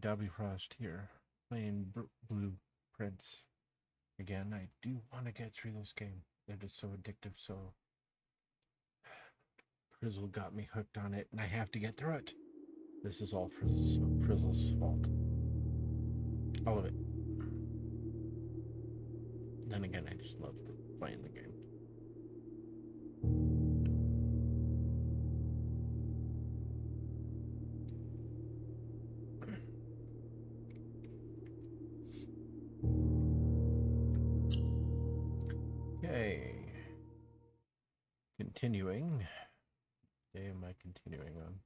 Dobby Frost here, playing Blueprints again. I do want to get through this game. It is so addictive, so Frizzle got me hooked on it, and I have to get through it. This is all Frizzle's fault. All of it. Then again, I just love playing the game. Okay. Continuing. What day am I continuing on?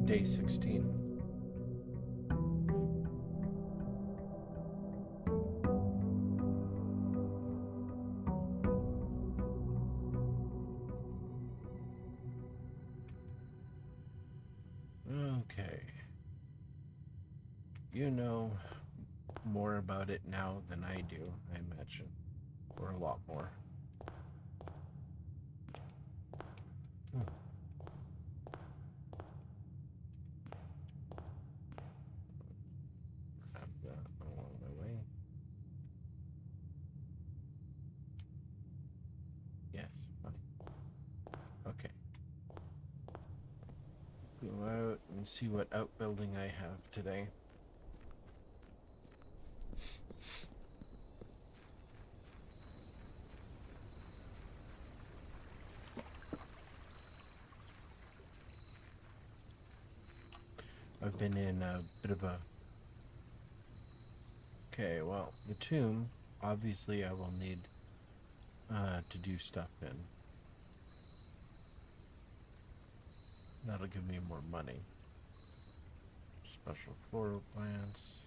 Day 16. Okay. You know more about it now than I do, I imagine. Or a lot more. I've got along my way. Yes, fine. Okay. Go out and see what outbuilding I have today. I've been in a bit of a... Okay, well, the tomb, obviously I will need to do stuff in. That'll give me more money. Special floral plants.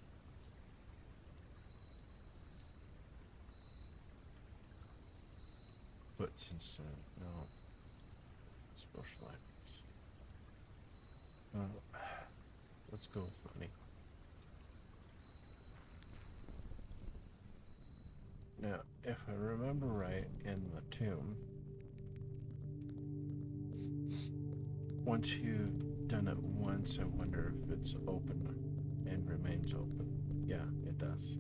Puts instead, no. Special items. Let's go with money. Now, if I remember right, in the tomb, once you've done it once, I wonder if it's open and remains open. Yeah, it does.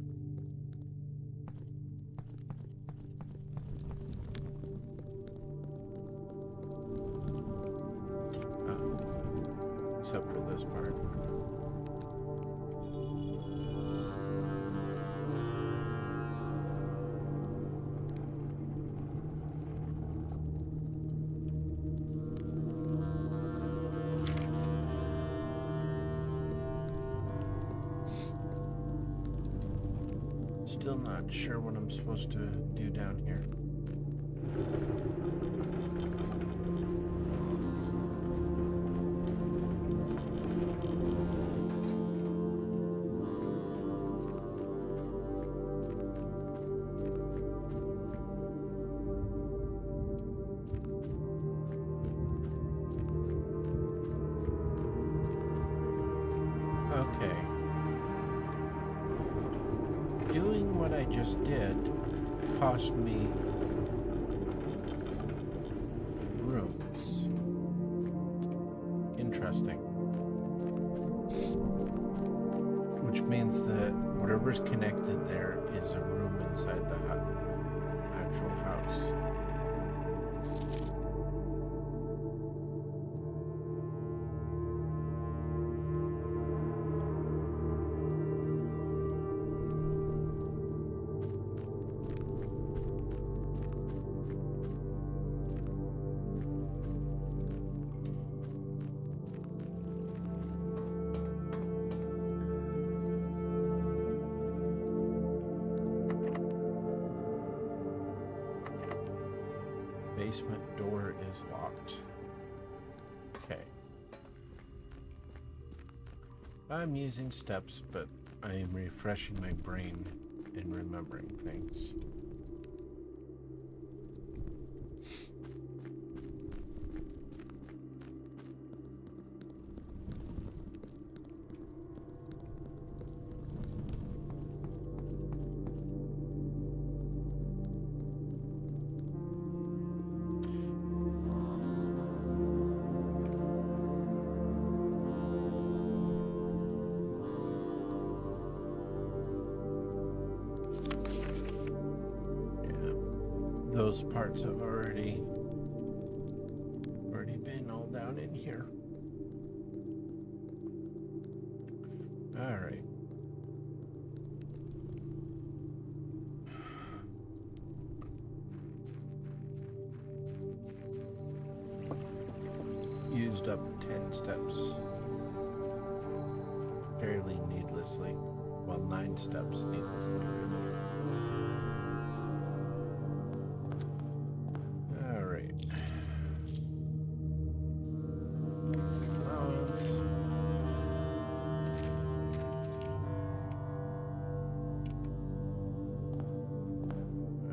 Except for this part. Still not sure what I'm supposed to do down here. Okay. Doing what I just did cost me rooms. Interesting. Which means that whatever's connected there is a room inside the actual house. Basement door is locked. Okay. I'm using steps, but I am refreshing my brain and remembering things. those parts have already been all down in here. All right. Used up 10 steps fairly needlessly. Well, 9 steps needlessly, really. All right. Allowance.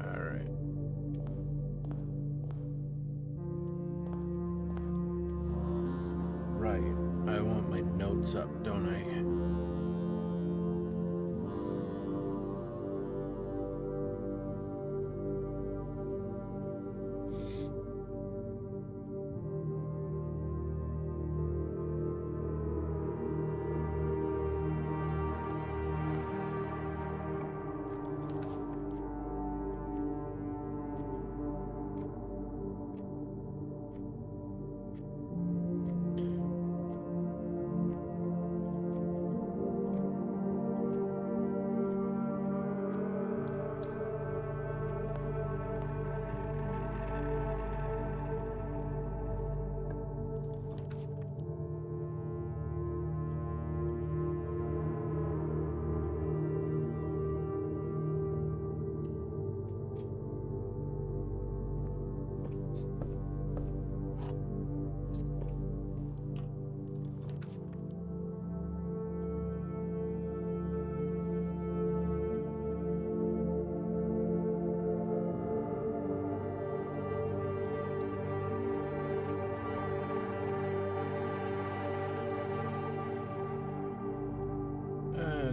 All right. Right. I want my notes up, don't I?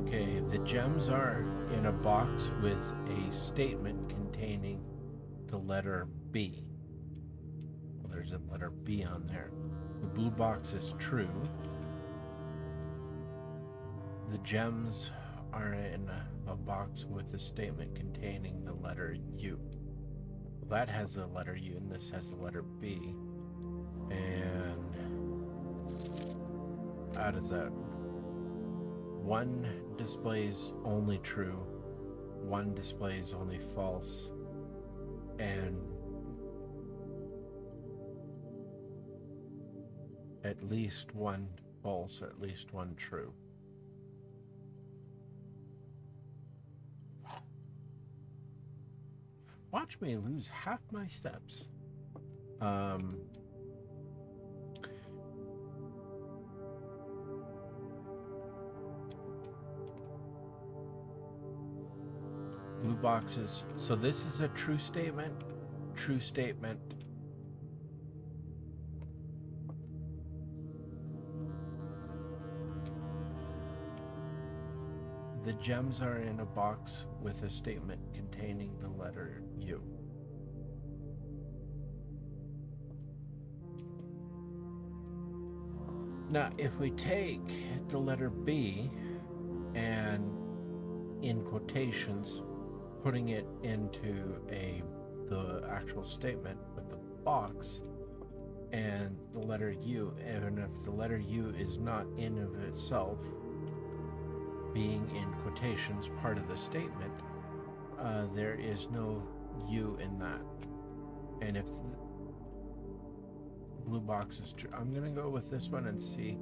Okay, the gems are in a box with a statement containing the letter B. Well, there's a letter B on there. The blue box is true. The gems are in a box with a statement containing the letter U. Well, that has a letter U and this has the letter B. And how does that? One displays only true, one displays only false, and at least one false, at least one true. Watch me lose half my steps. Blue boxes. So this is a true statement. True statement. The gems are in a box with a statement containing the letter U. Now, if we take the letter B and in quotations, putting it into the actual statement with the box and the letter U, even if the letter U is not in of itself being in quotations part of the statement, there is no U in that. And if the blue box is true, I'm gonna go with this one and see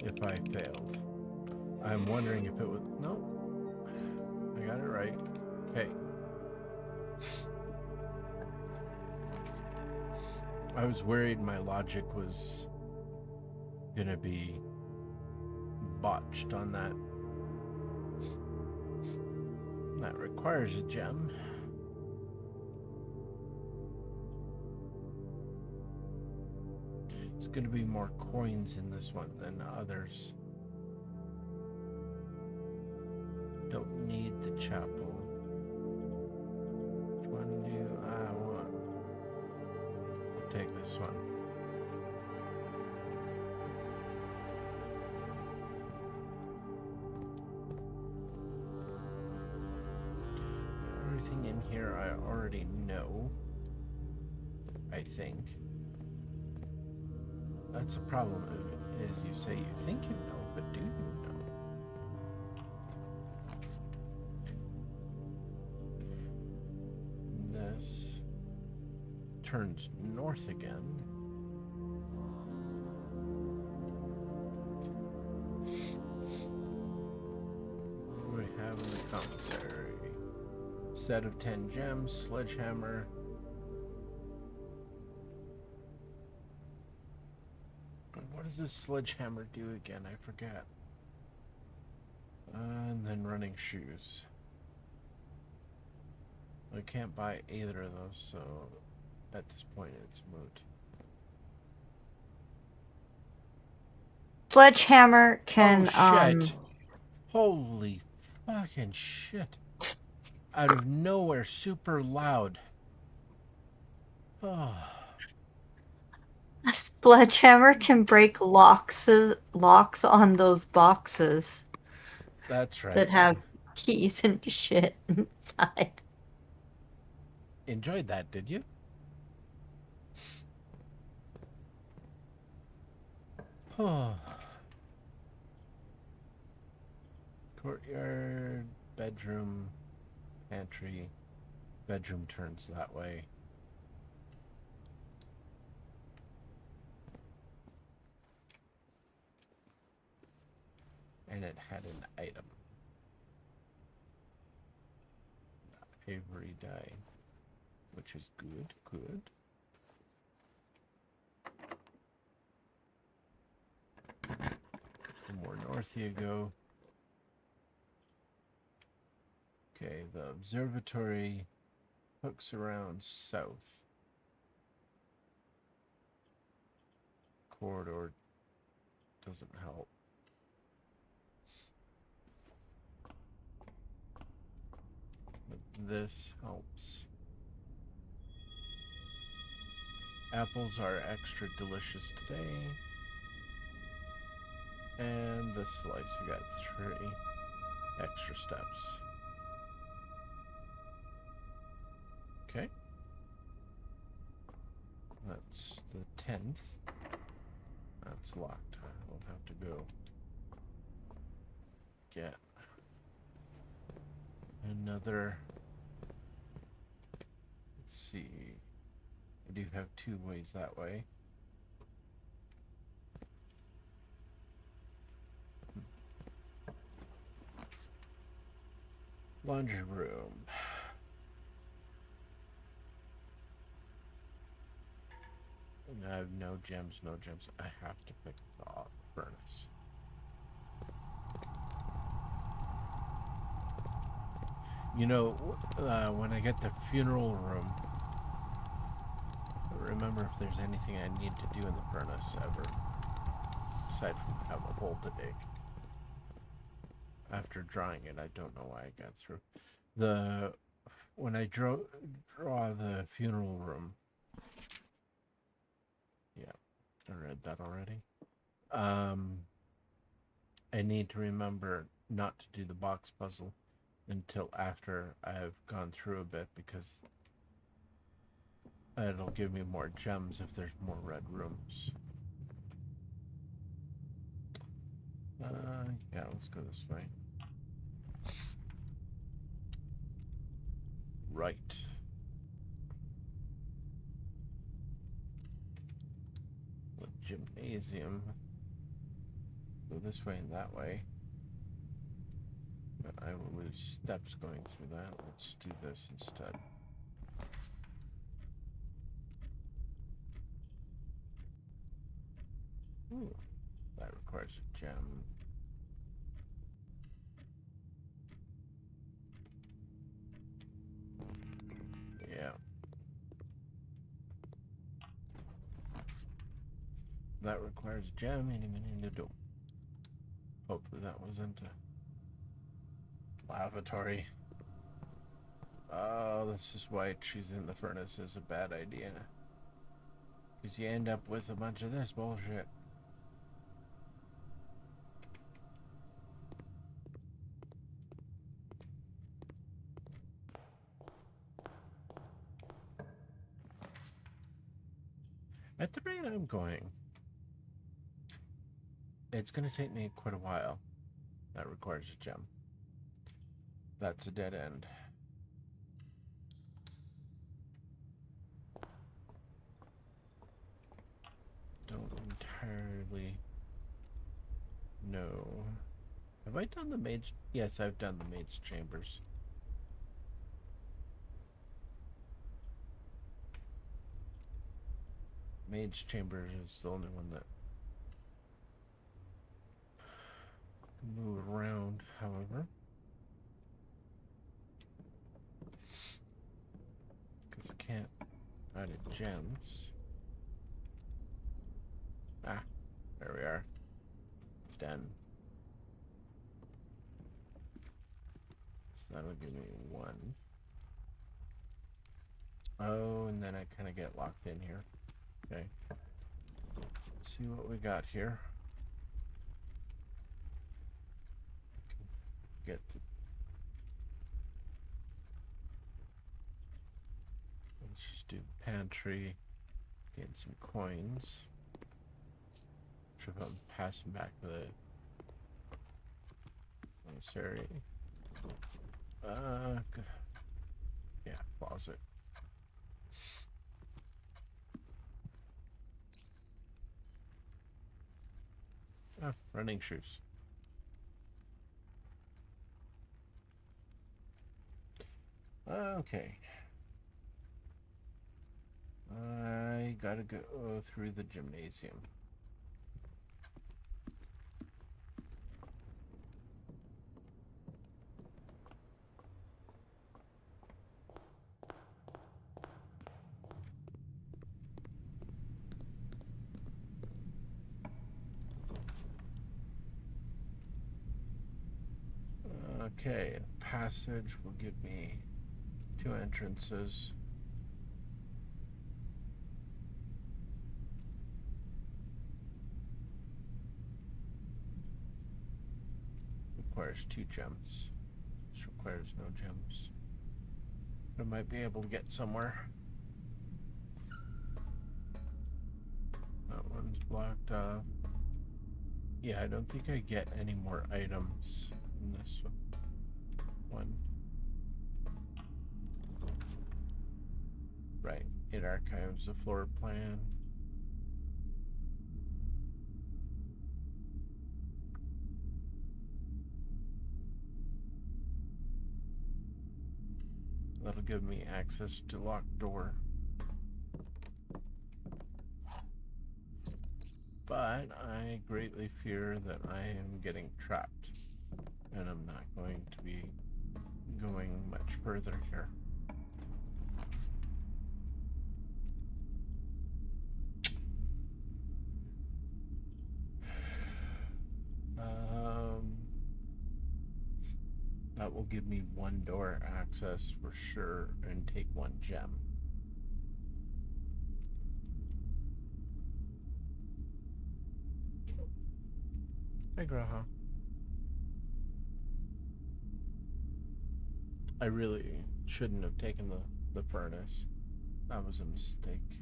if I failed. I'm wondering if it was, no, I got it right. Okay. I was worried my logic was gonna be botched on that. That requires a gem. There's gonna be more coins in this one than others. Don't need the chapel. Which one do I want? I'll take this one. everything in here I already know. I think. That's a problem, is you say you think you know, but do you know? This turns north again. What do we have in the commissary? Set of 10 gems, sledgehammer. What does this sledgehammer do again? I forget. And then running shoes. I can't buy either of those, so at this point it's moot. Sledgehammer can, oh, shit. Holy fucking shit. Out of nowhere, super loud. Oh. A sledgehammer can break locks on those boxes. That's right. That have keys and shit inside. Enjoyed that, did you? Oh. Courtyard, bedroom, pantry. Bedroom turns that way. And it had an item. Ivory dye. Which is good, good. The more north you go. Okay, the observatory hooks around south. Corridor doesn't help. But this helps. Apples are extra delicious today. And this slice, you got 3 extra steps. Okay. That's the 10th. That's locked. We'll have to go get another. Let's see. I do have 2 ways that way. Laundry room. I have no gems, no gems. I have to pick the furnace. You know, when I get the funeral room, remember if there's anything I need to do in the furnace ever, aside from have a hole to dig. After drawing it, I don't know why I got through. When I draw the funeral room, yeah, I read that already. I need to remember not to do the box puzzle until after I've gone through a bit, because it'll give me more gems if there's more red rooms. Yeah, let's go this way. Right. The gymnasium. Go this way and that way. But I will lose steps going through that. Let's do this instead. Ooh, that requires a gem. Yeah. That requires a gem. Hopefully that wasn't a lavatory. Oh, this is why choosing the furnace is a bad idea. Because you end up with a bunch of this bullshit. At the rate I'm going, it's going to take me quite a while. That requires a gem. That's a dead end. Don't entirely know. Have I done the mage? Yes, I've done the mage chambers. Mage chambers is the only one that can move around, however. Because I can't add gems. Ah, there we are. Done. So that'll give me one. Oh, and then I kind of get locked in here. Okay. Let's see what we got here. Get the... Let's just do the pantry. Get some coins. Which if I'm passing back the... Oh, sorry. Yeah, closet. Ah, running shoes. Okay. I gotta go through the gymnasium. Okay, passage will give me 2 entrances. Requires 2 gems. This requires no gems. I might be able to get somewhere. That one's blocked off. Yeah, I don't think I get any more items in this one. Right, it archives the floor plan. That'll give me access to locked door. But I greatly fear that I am getting trapped. And I'm not going to be going much further here. That will give me 1 door access for sure and take 1 gem. Hey, Graha. I really shouldn't have taken the furnace. That was a mistake.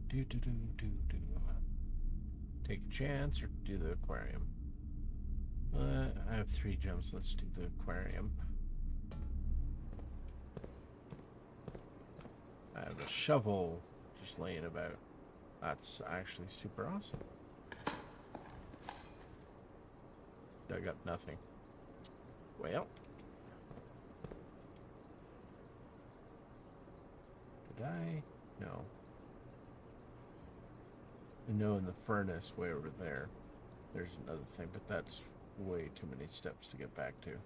Do. Take a chance or do the aquarium? I have 3 gems. Let's do the aquarium. I have a shovel just laying about. That's actually super awesome. Dug up nothing. Well. Did I? No. I know in the furnace way over there, there's another thing, but that's way too many steps to get back to.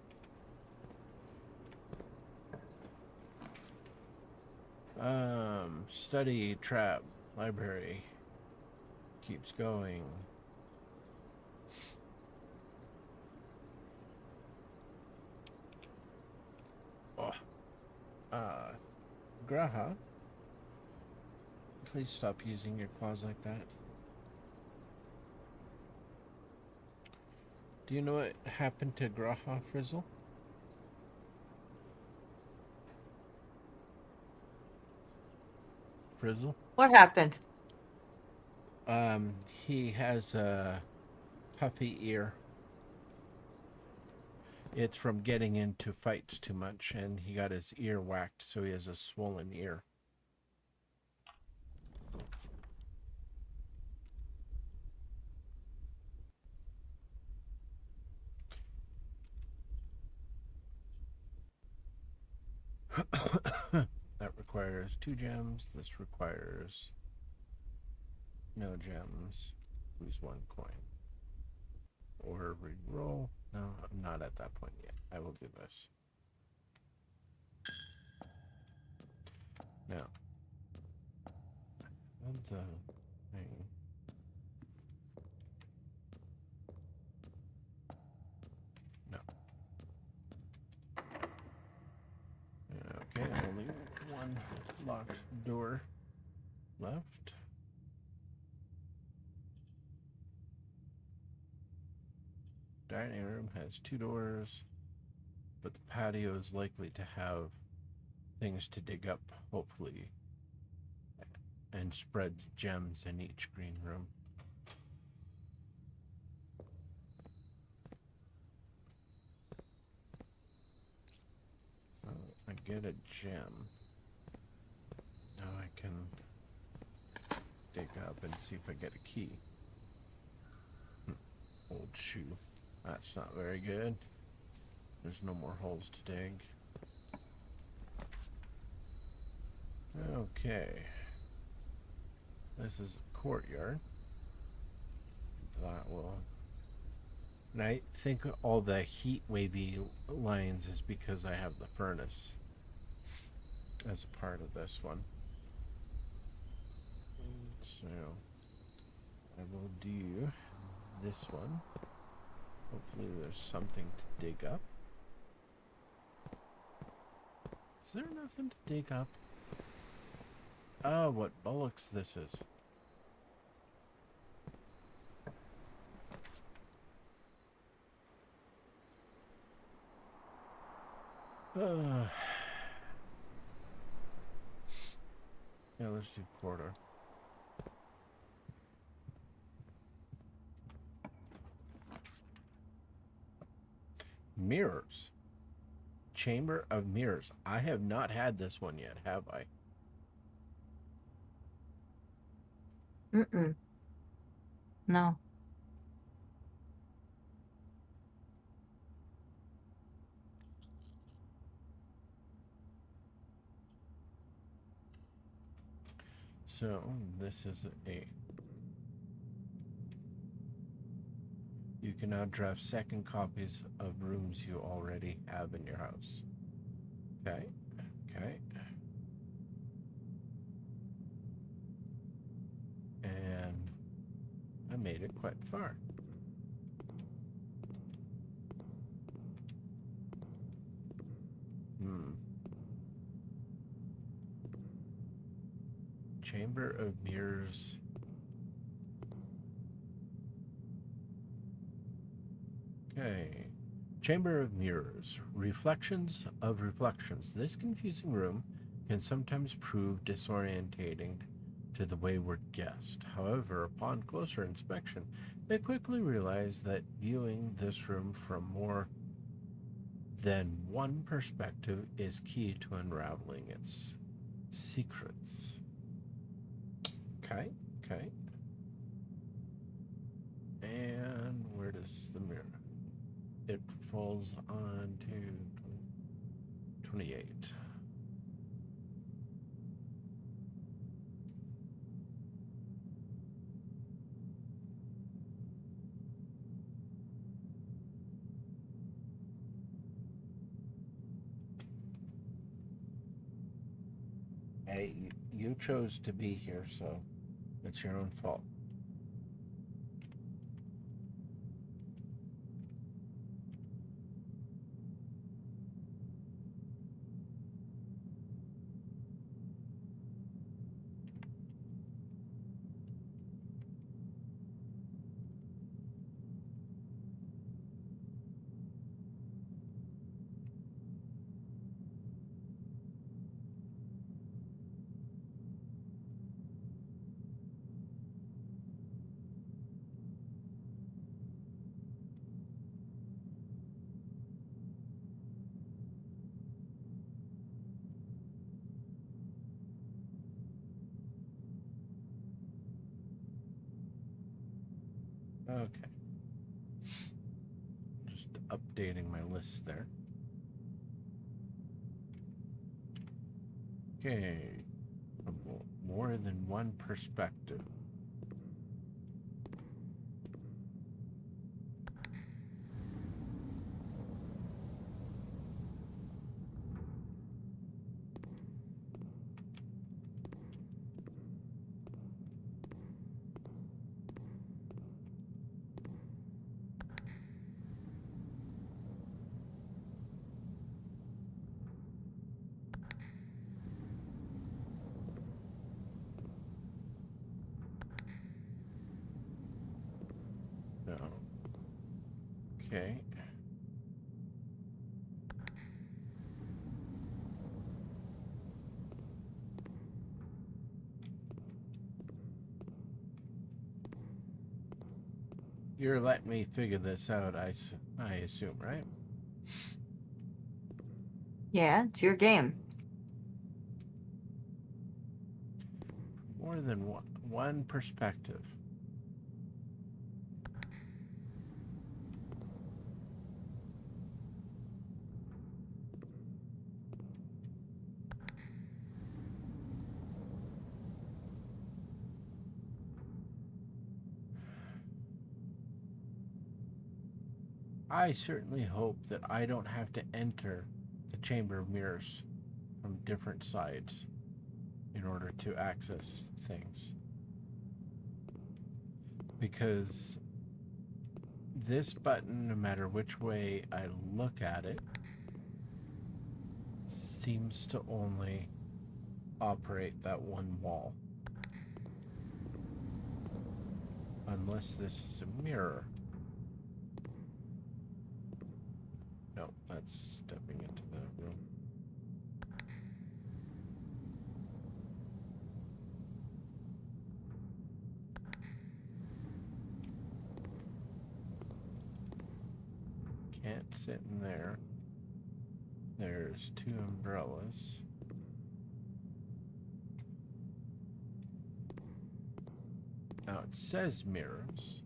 Study, trap, library. Keeps going. Oh. Graha. Please stop using your claws like that. Do you know what happened to Graha, Frizzle? Frizzle. What happened? He has a puffy ear. It's from getting into fights too much, and he got his ear whacked, so he has a swollen ear. That requires 2 gems. This requires no gems. Lose 1 coin. Or re-roll. No, I'm not at that point yet. I will do this. Now, the thing. No. Okay, only 1 locked door left. Dining room has 2 doors, but the patio is likely to have things to dig up, hopefully, and spread gems in each green room. I get a gem. Now I can dig up and see if I get a key. Old shoe. That's not very good. There's no more holes to dig. Okay. This is a courtyard. That will... And I think all the heat wavy lines is because I have the furnace as a part of this one. So I will do this one. Hopefully there's something to dig up. Is there nothing to dig up? Oh, what bullocks this is. Yeah, let's do quarter. Mirrors. Chamber of Mirrors. I have not had this one yet, have I? Mm-mm. No. So, this is a... You can now draft second copies of rooms you already have in your house. Okay. Okay. And I made it quite far. Chamber of Mirrors. Okay. Chamber of Mirrors. Reflections of reflections. This confusing room can sometimes prove disorientating to the wayward guest. However, upon closer inspection, they quickly realize that viewing this room from more than one perspective is key to unraveling its secrets. Okay, okay. And where does the mirror? It falls on to 28. Hey, you chose to be here, so it's your own fault. Okay. Just updating my list there. Okay. From more than one perspective. No. Okay. You're letting me figure this out, I assume, right? Yeah, it's your game. More than one perspective. I certainly hope that I don't have to enter the Chamber of Mirrors from different sides in order to access things. Because this button, no matter which way I look at it, seems to only operate that one wall. Unless this is a mirror. No, that's stepping into the room. Can't sit in there. There's two umbrellas. Now it says mirrors.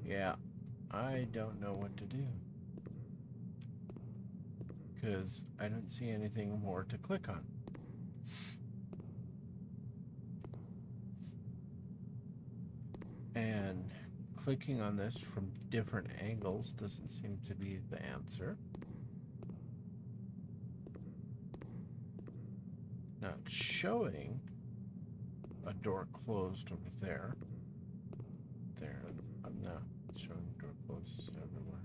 Yeah, I don't know what to do. Because I don't see anything more to click on. And clicking on this from different angles doesn't seem to be the answer. Now it's showing a door closed over there. There, I'm not showing door closed everywhere.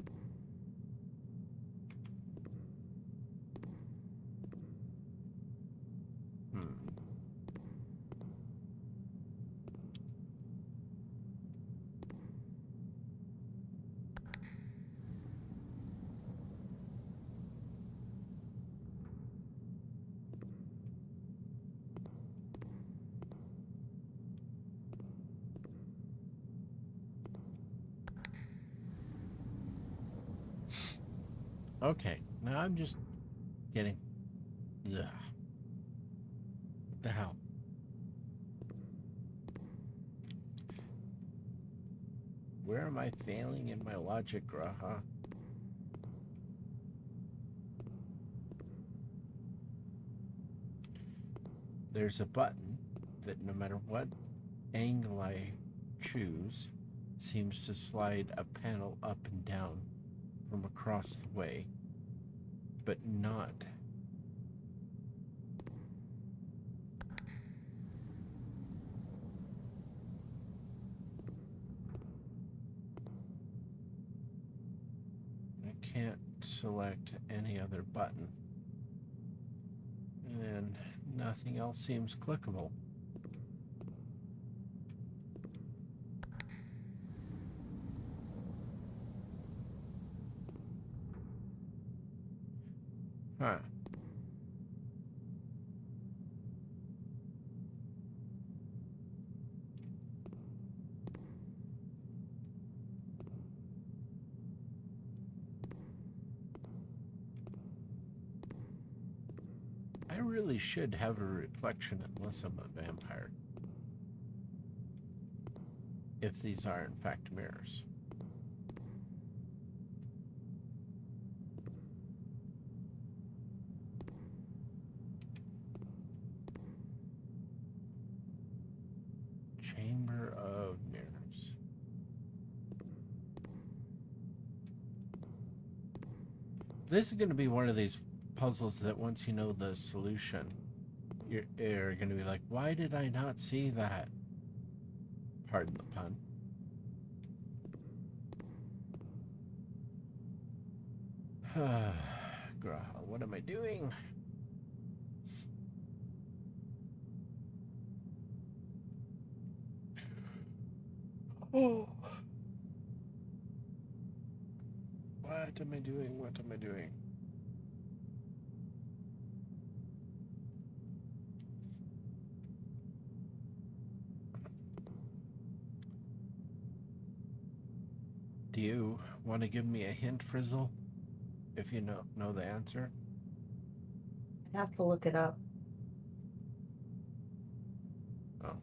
Okay, now I'm just getting... Ugh. What the hell? Where am I failing in my logic, Graha? There's a button that no matter what angle I choose, seems to slide a panel up and down from across the way, but not. I can't select any other button. And nothing else seems clickable. Huh. I really should have a reflection unless I'm a vampire. If these are in fact mirrors. Chamber of Mirrors. This is going to be one of these puzzles that once you know the solution, you're going to be like, why did I not see that? Pardon the pun. Graha, what am I doing? Oh. What am I doing? What am I doing? Do you want to give me a hint, Frizzle? If you know the answer? I'd have to look it up. Oh.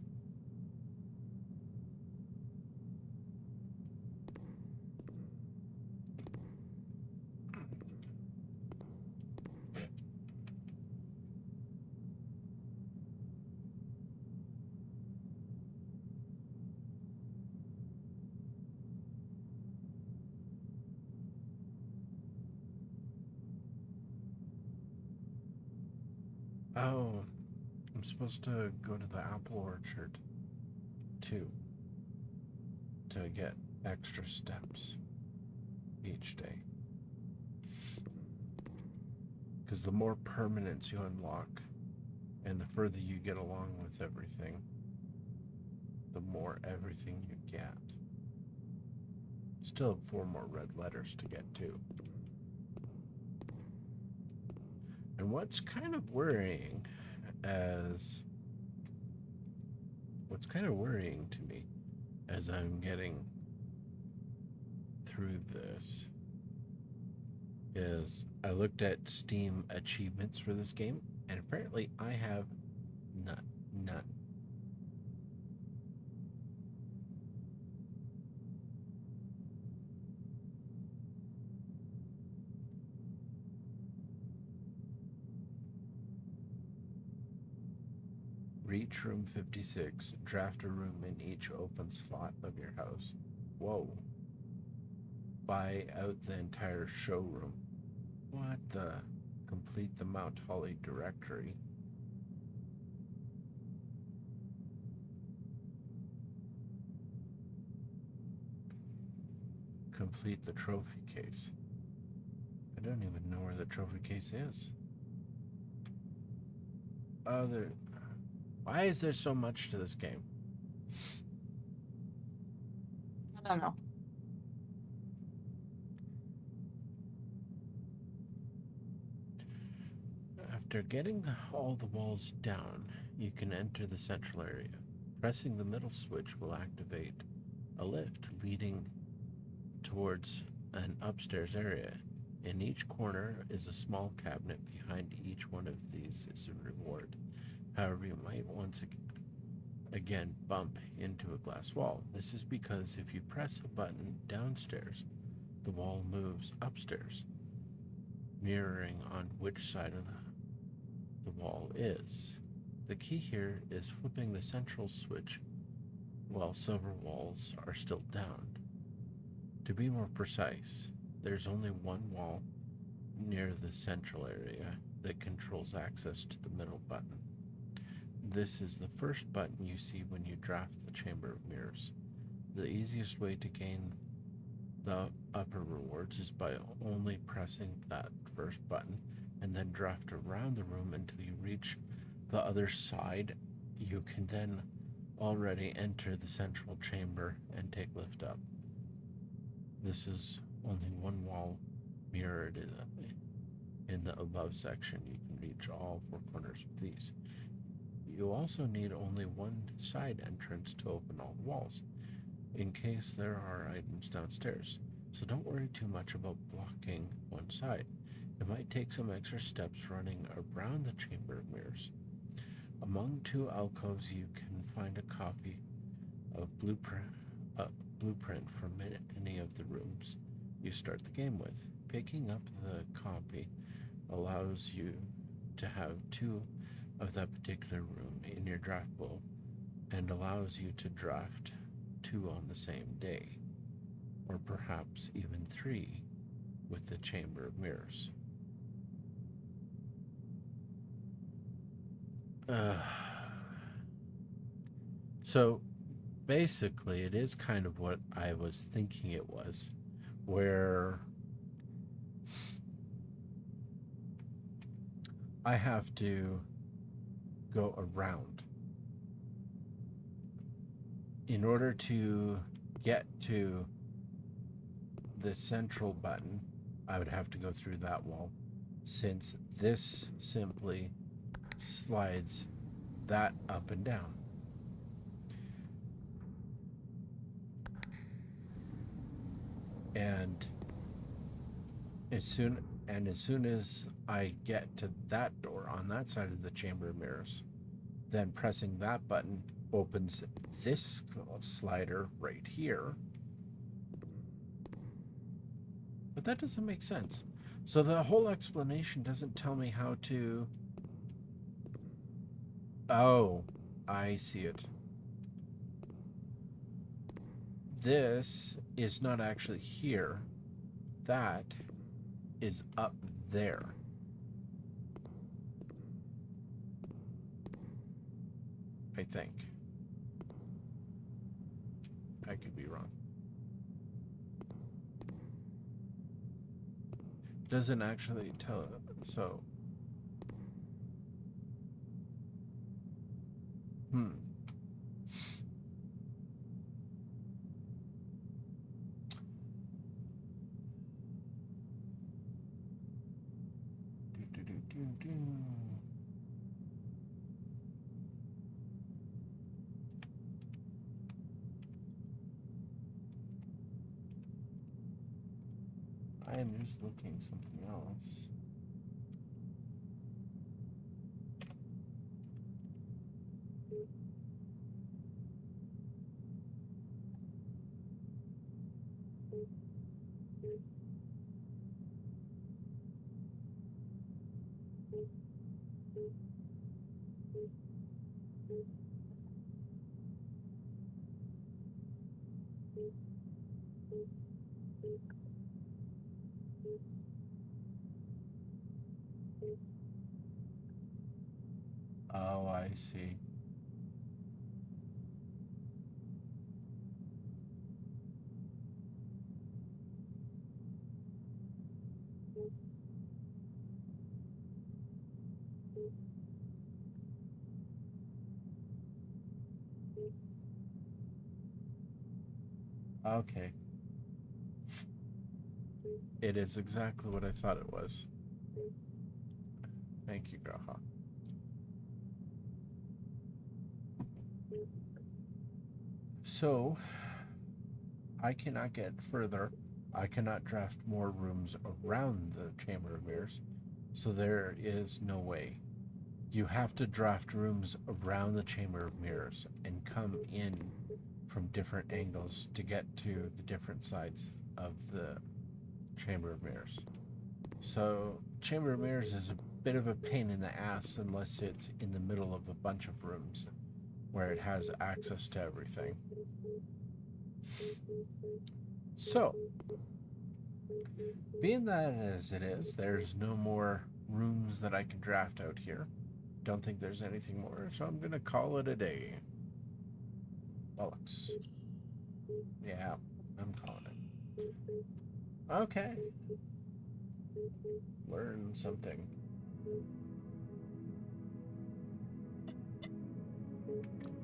Oh, I'm supposed to go to the apple orchard too to get extra steps each day. Because the more permanents you unlock and the further you get along with everything, the more everything you get. Still have 4 more red letters to get to. And what's kind of worrying to me as I'm getting through this is I looked at Steam achievements for this game, and apparently I have none. Reach room 56. Draft a room in each open slot of your house. Whoa. Buy out the entire showroom. What the? Complete the Mount Holly directory. Complete the trophy case. I don't even know where the trophy case is. Why is there so much to this game? I don't know. After getting all the walls down, you can enter the central area. Pressing the middle switch will activate a lift leading towards an upstairs area. In each corner is a small cabinet. Behind each one of these is a reward. However, you might once again bump into a glass wall. This is because if you press a button downstairs, the wall moves upstairs, mirroring on which side of the wall is. The key here is flipping the central switch while several walls are still down. To be more precise, there's only one wall near the central area that controls access to the middle button. This is the first button you see when you draft the Chamber of Mirrors. The easiest way to gain the upper rewards is by only pressing that first button and then draft around the room until you reach the other side. You can then already enter the central chamber and take lift up. This is only one wall mirrored in the above section. You can reach all four corners with these. You also need only one side entrance to open all the walls, in case there are items downstairs. So don't worry too much about blocking one side. It might take some extra steps running around the Chamber of Mirrors. Among two alcoves, you can find a copy of blueprint from any of the rooms you start the game with. Picking up the copy allows you to have two of that particular room in your draft bowl and allows you to draft two on the same day, or perhaps even three with the Chamber of Mirrors. So basically, it is kind of what I was thinking it was, where I have to go around. In order to get to the central button, I would have to go through that wall, since this simply slides that up and down. And as soon as I get to that door on that side of the Chamber of Mirrors, then pressing that button opens this slider right here. But that doesn't make sense. So the whole explanation doesn't tell me how to... Oh, I see it. This is not actually here. That is up there. I think. I could be wrong. Doesn't actually tell. So. I am just looking something else. Oh, I see. Okay. It is exactly what I thought it was. Thank you, Graha. So, I cannot get further. I cannot draft more rooms around the Chamber of Mirrors, so there is no way. You have to draft rooms around the Chamber of Mirrors and come in from different angles to get to the different sides of the Chamber of Mirrors. So, Chamber of Mirrors is a bit of a pain in the ass unless it's in the middle of a bunch of rooms where it has access to everything. So, being that as it is, there's no more rooms that I can draft out here. Don't think there's anything more, so I'm gonna call it a day. Bollocks. Yeah, I'm calling it. Okay. Learn something.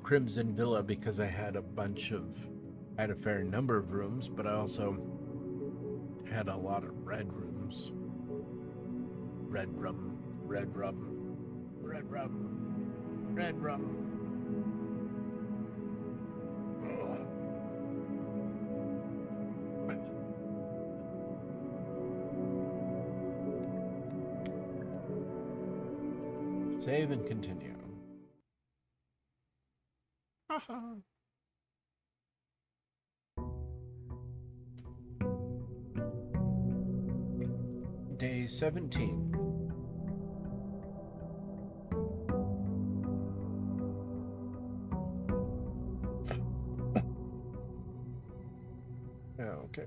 Crimson Villa, because I had a fair number of rooms, but I also had a lot of red rooms. Red rum, red rum, red rum, red rum. Save and continue. Day 17. Okay.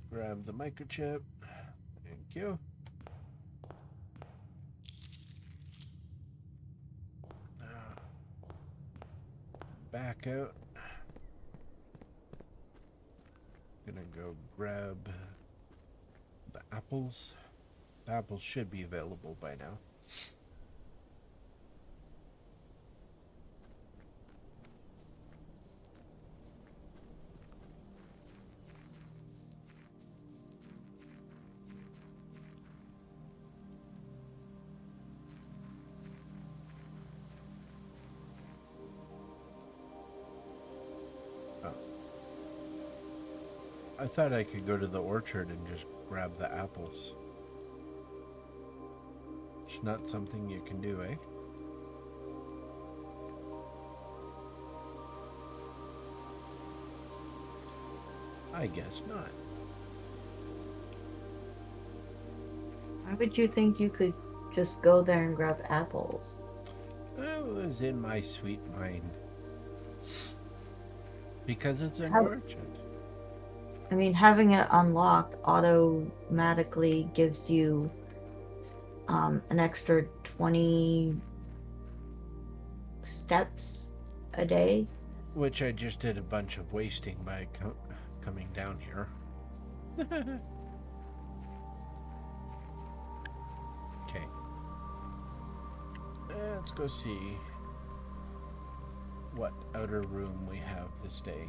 Grab the microchip. Thank you. Back out. Gonna go grab the apples. The apples should be available by now. I thought I could go to the orchard and just grab the apples. It's not something you can do, eh? I guess not. Why would you think you could just go there and grab apples? It was in my sweet mind. Because it's an How- orchard. I mean, having it unlocked automatically gives you an extra 20 steps a day. Which I just did a bunch of wasting by coming down here. Okay. Let's go see what outer room we have this day.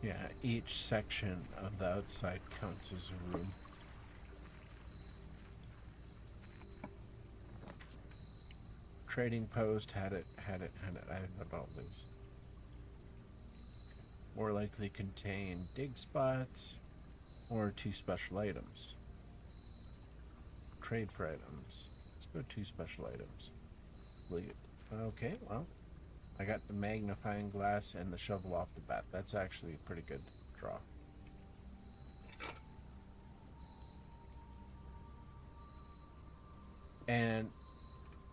Yeah, each section of the outside counts as a room. Trading post, had it. I have all these. More likely contain dig spots or 2 special items. Trade for items. Let's go 2 special items. Okay, well, I got the magnifying glass and the shovel off the bat. That's actually a pretty good draw. And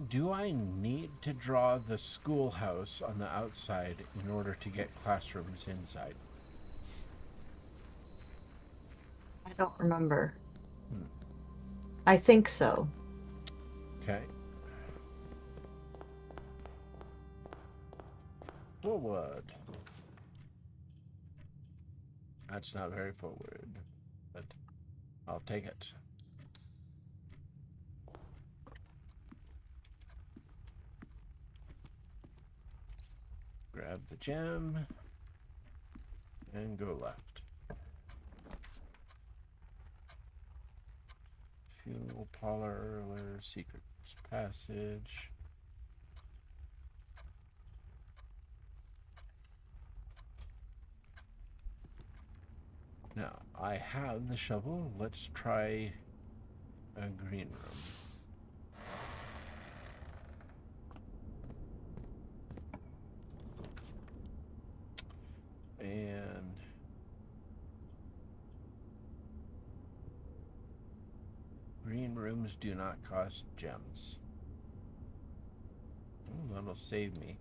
do I need to draw the schoolhouse on the outside in order to get classrooms inside? I don't remember. I think so. Okay. Forward. That's not very forward, but I'll take it. Grab the gem and go left. Fuel parlor, secret passage. Now, I have the shovel. Let's try a green room. And green rooms do not cost gems. Oh, that'll save me.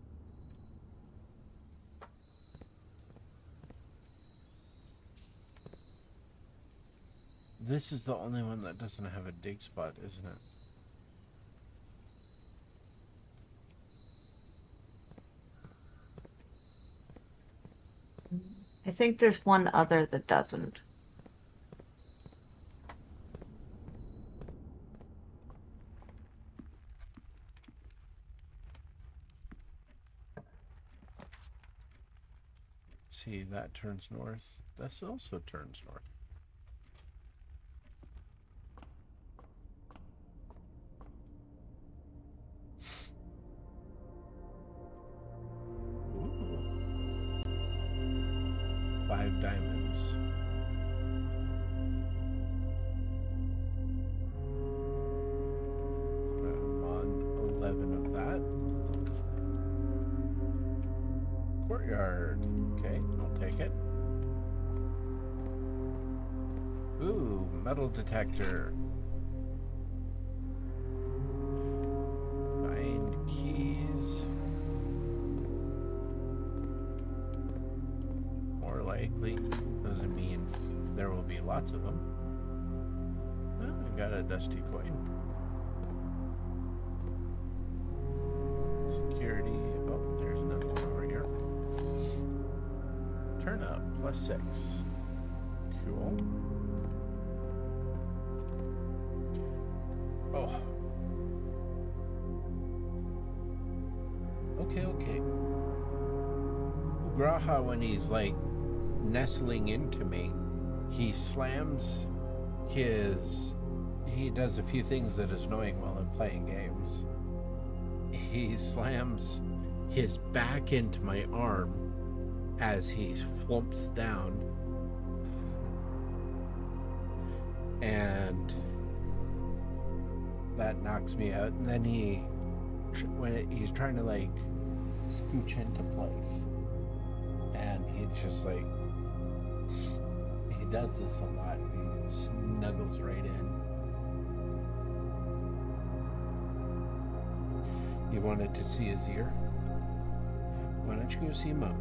This is the only one that doesn't have a dig spot, isn't it? I think there's one other that doesn't. see, that turns north. This also turns north. Ooh. 5 diamonds. I'm on 11 of that. Courtyard. Okay, I'll take it. Ooh, metal detector. Find keys. More likely. Doesn't mean there will be lots of them. Oh, I got a dusty coin. Security. Oh, there's another one over here. Turn up, +6. Cool. Oh. Okay. Ugraha, when he's like nestling into me, he slams his... He does a few things that is annoying while I'm playing games. He slams his back into my arm as he flumps down, and that knocks me out. And then he's trying to like scooch into place, and he just like, he does this a lot. He snuggles right in. You wanted to see his ear? Why don't you go see him up?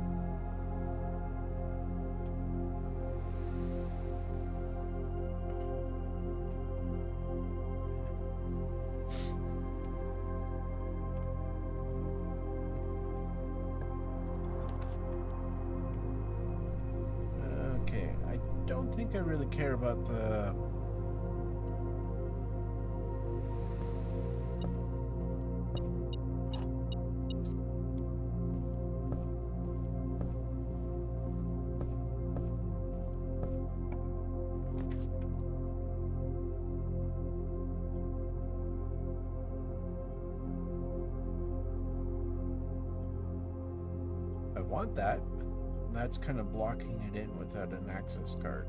Okay, I don't think I really care about the... I want that. That's kind of blocking it in without an access card.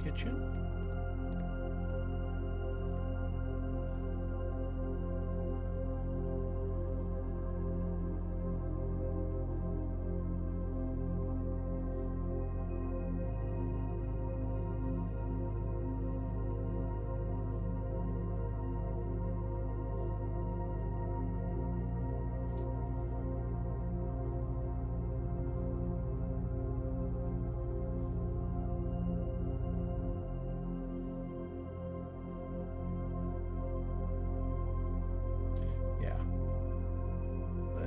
Kitchen.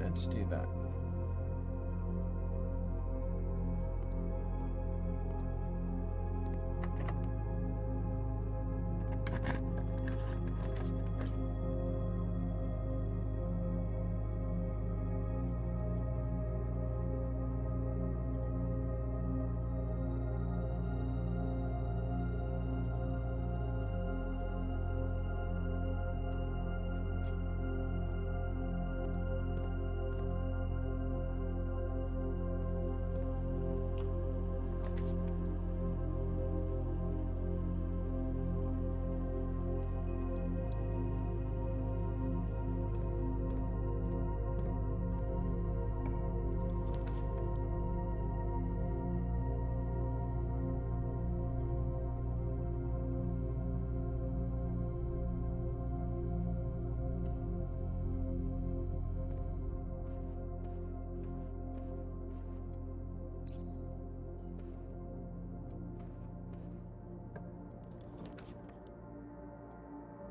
Let's do that.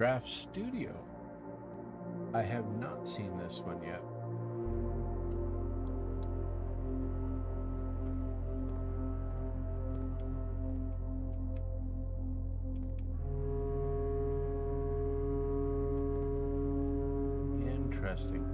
Draft Studio. I have not seen this one yet. Interesting.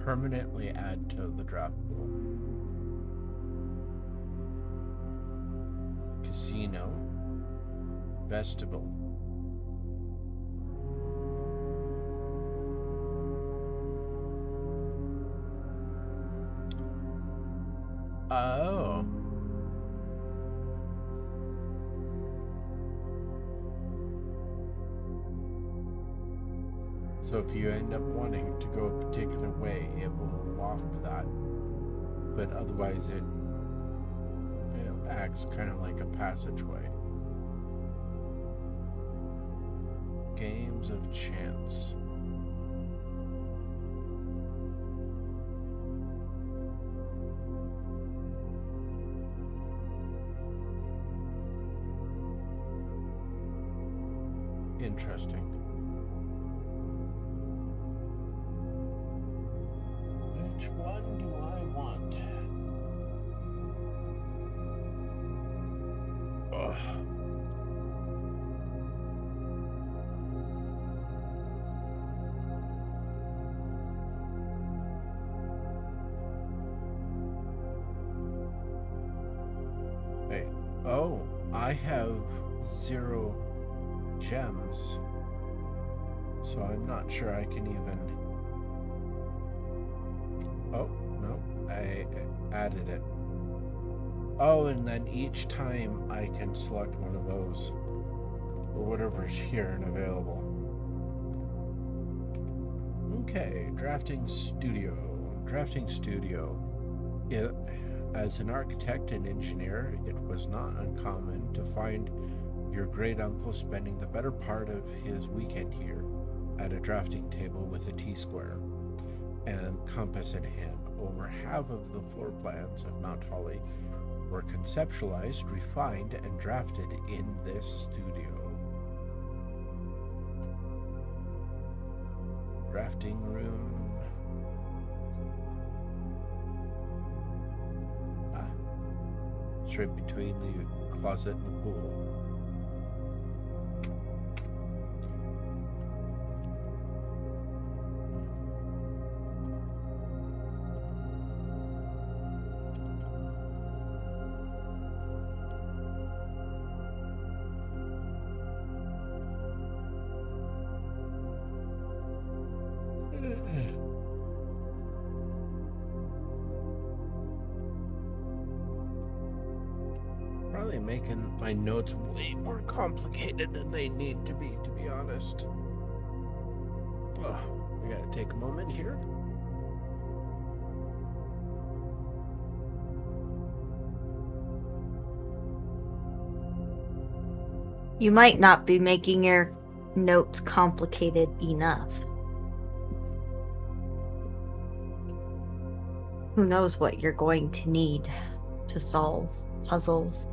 Permanently add to the draft pool. Casino. Vestibule. Oh. So if you end up wanting to go a particular way, it will lock that. But otherwise it acts kind of like a passageway. Games of chance. Interesting. Which one do I want? Ugh. Wait. Oh, I have 0 gems. So I'm not sure I can even... Oh, no. I added it. Oh, and then each time I can select one of those. Or whatever's here and available. Okay, Drafting Studio. Drafting Studio. As an architect and engineer, it was not uncommon to find your great uncle spending the better part of his weekend here at a drafting table with a T-square and compass in hand. Over half of the floor plans of Mount Holly were conceptualized, refined, and drafted in this studio. Drafting room. Straight between the closet and the pool. Probably making my notes way more complicated than they need to be honest. Oh, we gotta take a moment here. You might not be making your notes complicated enough. Who knows what you're going to need to solve puzzles.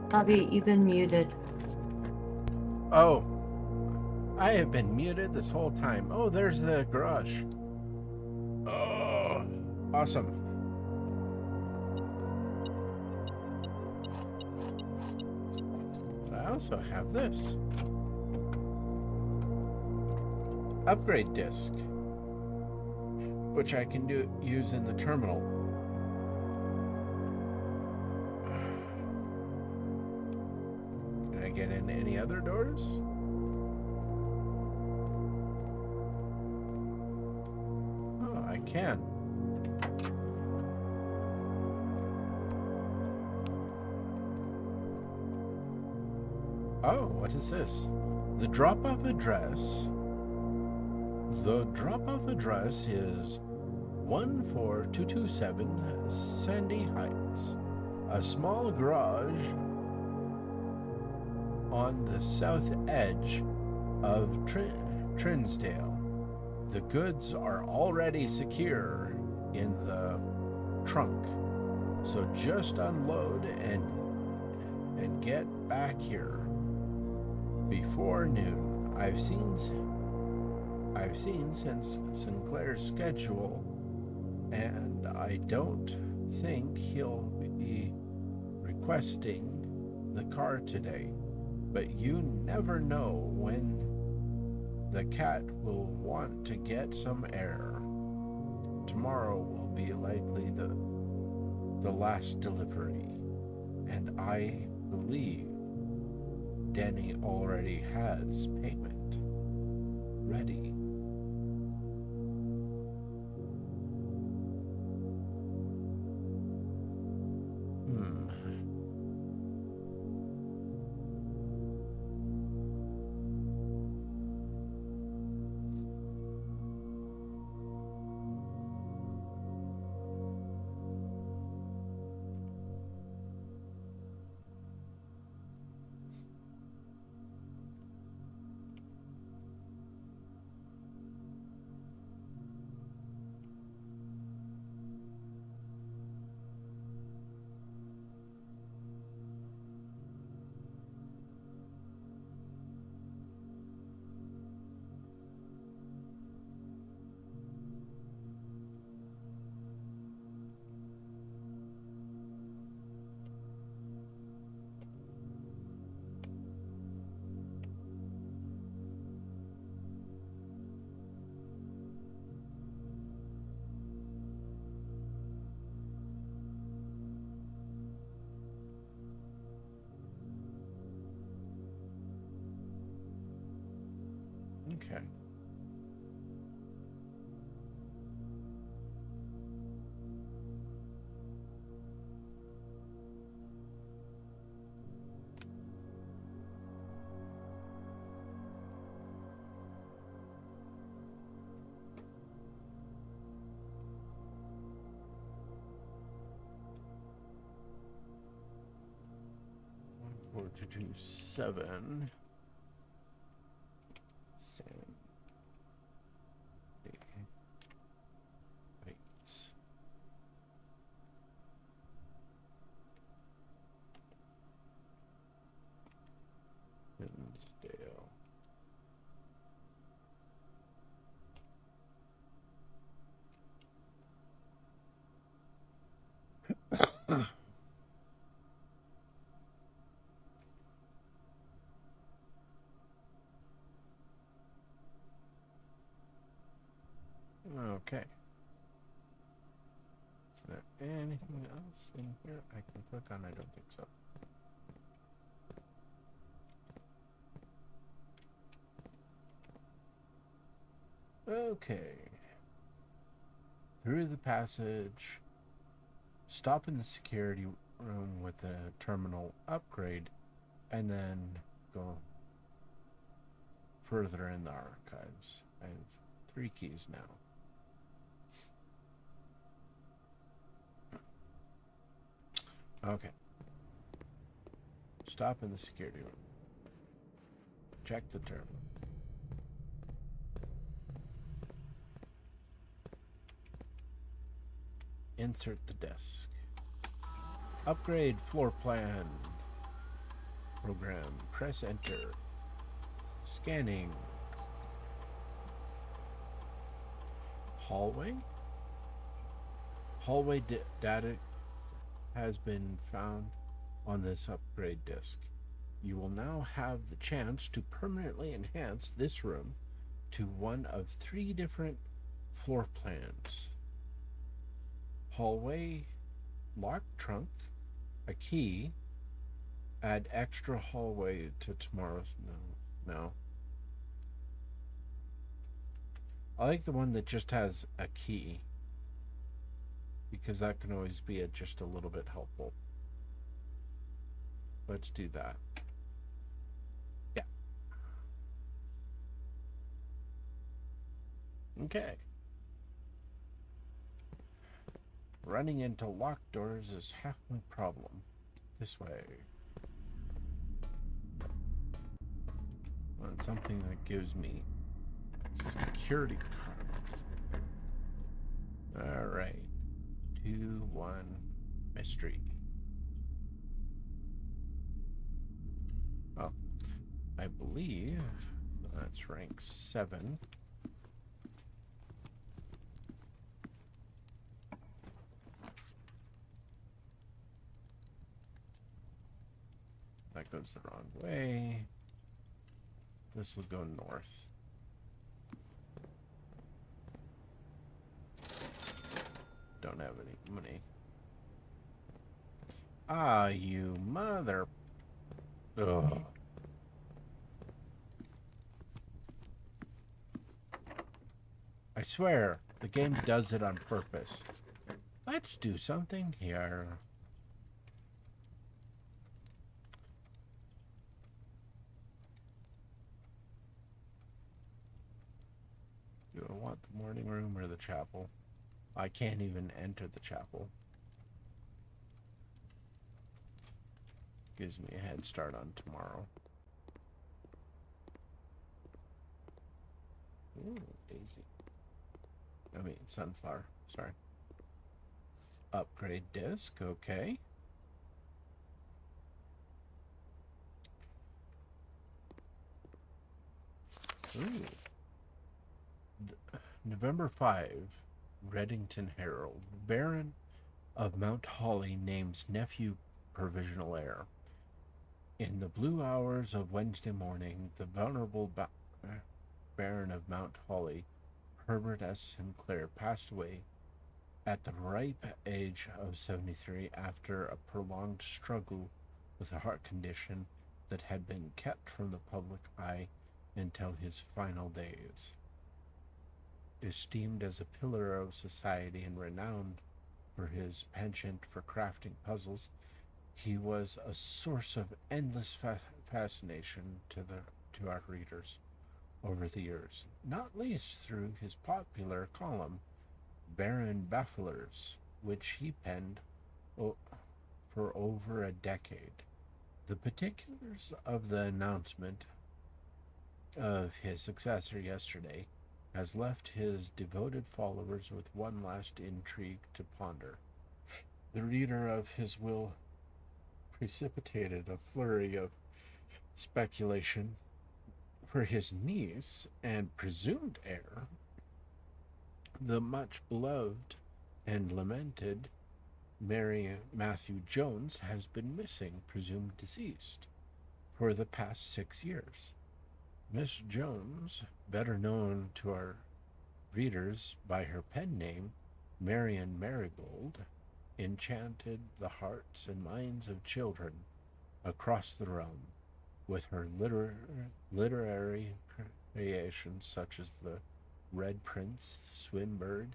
Dobby, you've been muted. Oh, I have been muted this whole time. Oh, there's the garage. Oh, awesome. I also have this upgrade disc, which I can use in the terminal. Can I get in any other doors? Oh, I can. Oh, what is this? The drop-off address. The drop-off address is 14227 Sandy Heights. A small garage on the south edge of Trinsdale. The goods are already secure in the trunk, so just unload and get back here before noon. I've seen since Sinclair's schedule, and I don't think he'll be requesting the car today. But you never know when the cat will want to get some air. Tomorrow will be likely the last delivery, and I believe Danny already has payment ready. Okay. Four two two seven. Heights. Hinsdale. Okay. Is there anything else in here I can click on? I don't think so. Okay. Through the passage. Stop in the security room with the terminal upgrade, and then go further in the archives. I have 3 keys now. Okay. Stop in the security room. Check the terminal. Insert the desk. Upgrade floor plan. Program. Press enter. Scanning. Hallway? Hallway data has been found on this upgrade disk. You will now have the chance to permanently enhance this room to one of 3 different floor plans. Hallway, locked trunk, a key, add extra hallway to tomorrow's. No. I like the one that just has a key, because that can always be just a little bit helpful. Let's do that. Yeah. Okay. Running into locked doors is half my problem. This way. Want something that gives me security card. Alright. 2-1 mystery. Oh, I believe that's rank 7. That goes the wrong way. This will go north. Don't have any money. Ah, you mother. Ugh. I swear, the game does it on purpose. Let's do something here. Do I want the morning room or the chapel? I can't even enter the chapel. Gives me a head start on tomorrow. Ooh, Daisy. I mean, sunflower. Sorry. Upgrade disc. Okay. Ooh. November 5. Reddington Herald. Baron of Mount Holly names nephew provisional heir. In the blue hours of Wednesday morning, the venerable Baron of Mount Holly, Herbert S. Sinclair, passed away at the ripe age of 73 after a prolonged struggle with a heart condition that had been kept from the public eye until his final days. Esteemed as a pillar of society and renowned for his penchant for crafting puzzles, he was a source of endless fascination to our readers over the years, not least through his popular column, Baron Bafflers, which he penned for over a decade. The particulars of the announcement of his successor yesterday has left his devoted followers with one last intrigue to ponder. The reader of his will precipitated a flurry of speculation for his niece and presumed heir, the much beloved and lamented Mary Matthew Jones, has been missing, presumed deceased, for the past 6 years. Miss Jones, better known to our readers by her pen name, Marian Marigold, enchanted the hearts and minds of children across the realm with her literary creations such as The Red Prince, Swimbird,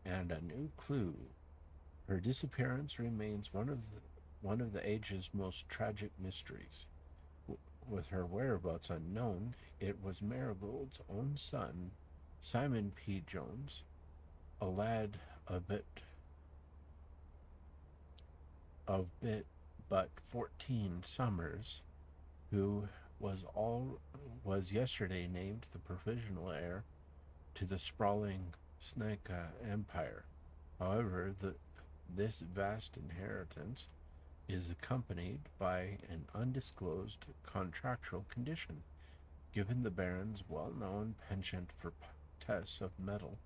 and A New Clue. Her disappearance remains one of the age's most tragic mysteries. With her whereabouts unknown, it was Marigold's own son, Simon P. Jones, a lad but 14 summers, who was yesterday named the provisional heir to the sprawling Snaka Empire. However, this vast inheritance is accompanied by an undisclosed contractual condition. Given the Baron's well-known penchant for tests of mettle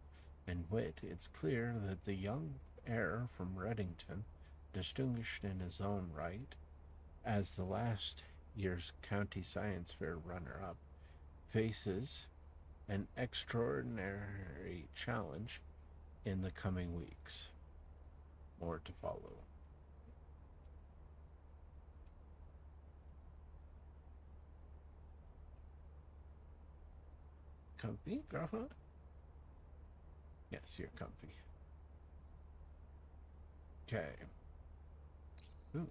and wit, it's clear that the young heir from Reddington, distinguished in his own right as the last year's county science fair runner-up, faces an extraordinary challenge in the coming weeks. More to follow. Comfy, girl? Yes, you're comfy. Okay. Ooh,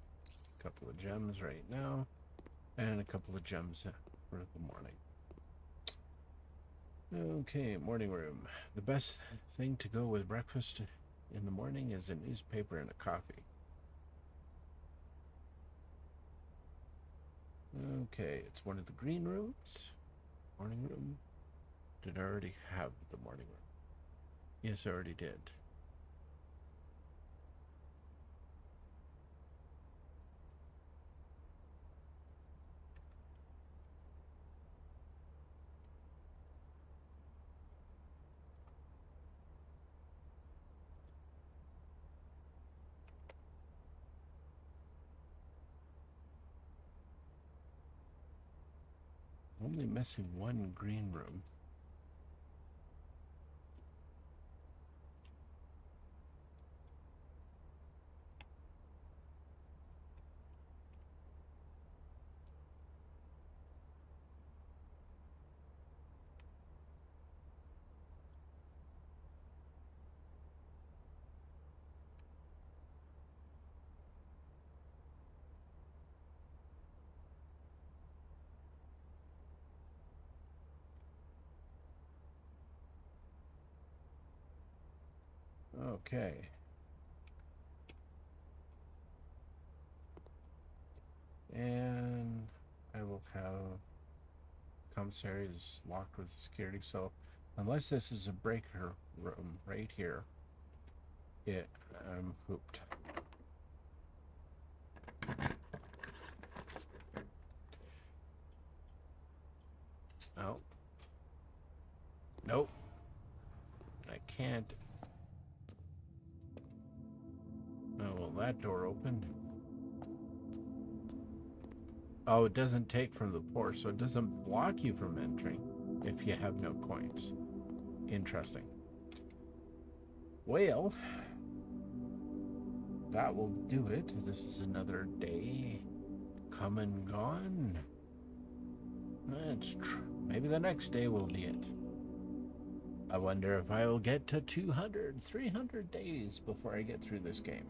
a couple of gems right now, and a couple of gems for the morning. Okay, morning room. The best thing to go with breakfast in the morning is a newspaper and a coffee. Okay, it's one of the green rooms. Morning room. Did I already have the morning room? Yes, I already did. Only missing one green room. Okay. And I will have commissary is locked with security, so unless this is a breaker room right here, I'm hooped. Oh. Nope. I can't. Oh, well, that door opened. Oh, it doesn't take from the port, so it doesn't block you from entering if you have no coins. Interesting. Well, that will do it. This is another day come and gone. Maybe the next day will be it. I wonder if I will get to 200, 300 days before I get through this game.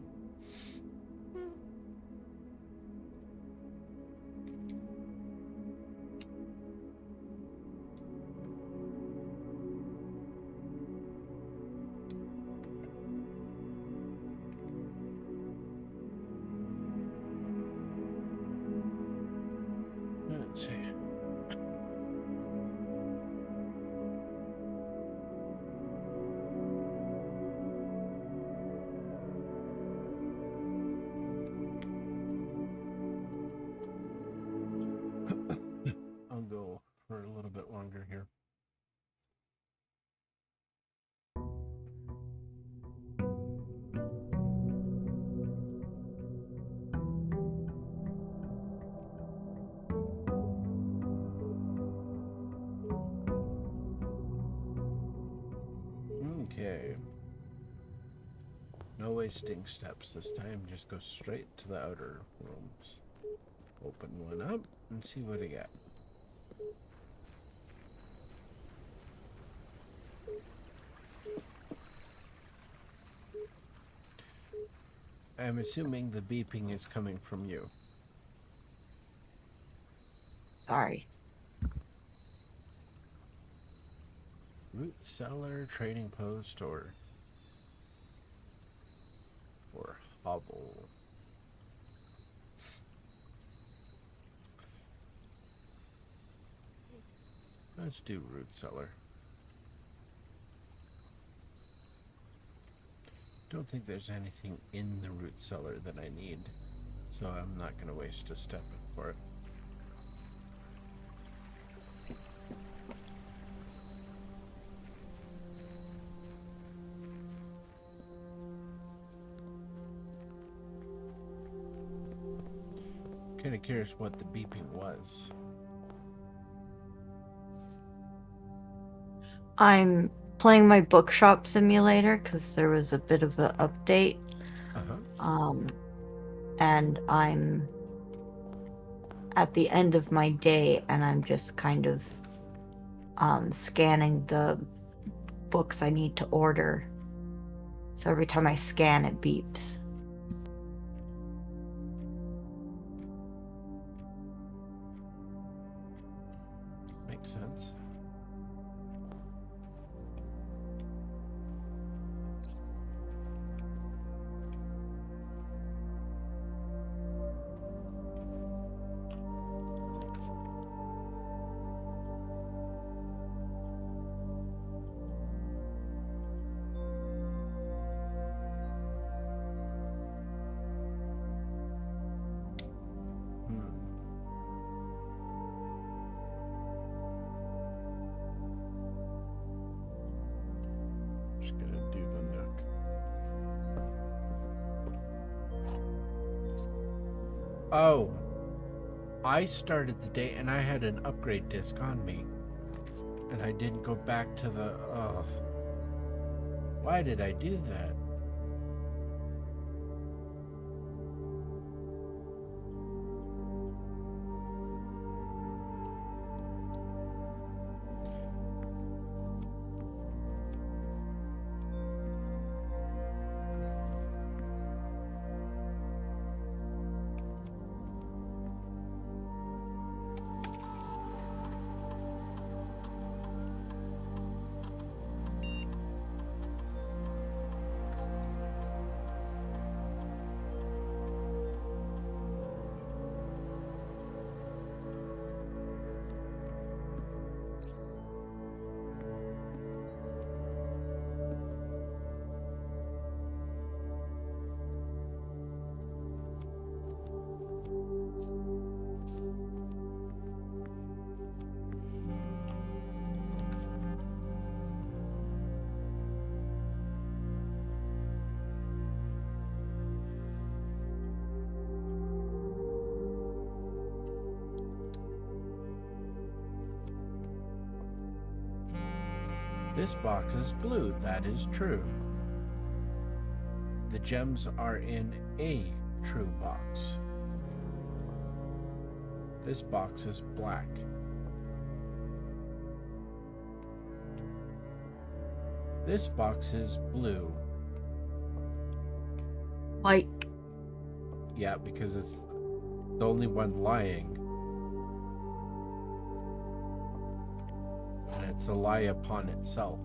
Let's see. I'll go for a little bit longer here. Okay. No wasting steps this time. Just go straight to the outer rooms. Open one up and see what I got. I'm assuming the beeping is coming from you. Sorry. Root cellar, trading post, or hovel. Let's do root cellar. Don't think there's anything in the root cellar that I need, So I'm not going to waste a step for it. Kind of curious what the beeping was. I'm playing my bookshop simulator because there was a bit of an update. And I'm at the end of my day, and I'm just kind of scanning the books I need to order. So every time I scan, it beeps. Makes sense. Just gonna do the nook. Oh, I started the day and I had an upgrade disc on me, and I didn't go back to the. Why did I do that? This box is blue. That is true. The gems are in a true box. This box is black. This box is blue. White. Yeah, because it's the only one lying. And it's a lie upon itself.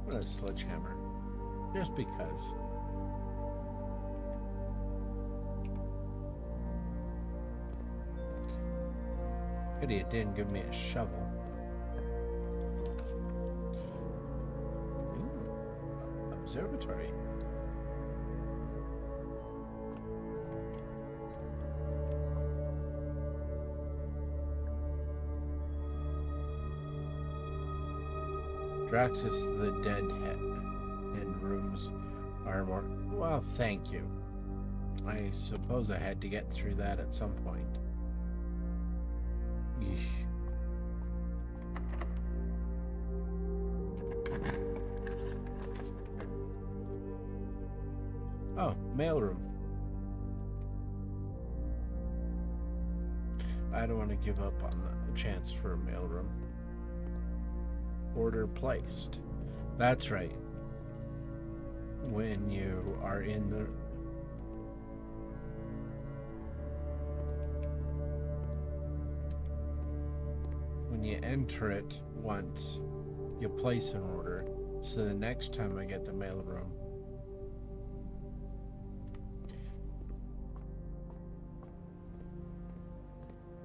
What a sledgehammer. Just because. Pity it didn't give me a shovel. Ooh, observatory. Drax is the dead head, and rooms are more. Well, thank you. I suppose I had to get through that at some point. Eesh. Oh, mailroom. I don't want to give up on the chance for a mailroom. Order placed. That's right. When you are in the... When you enter it once, you place an order. So the next time I get the mailroom,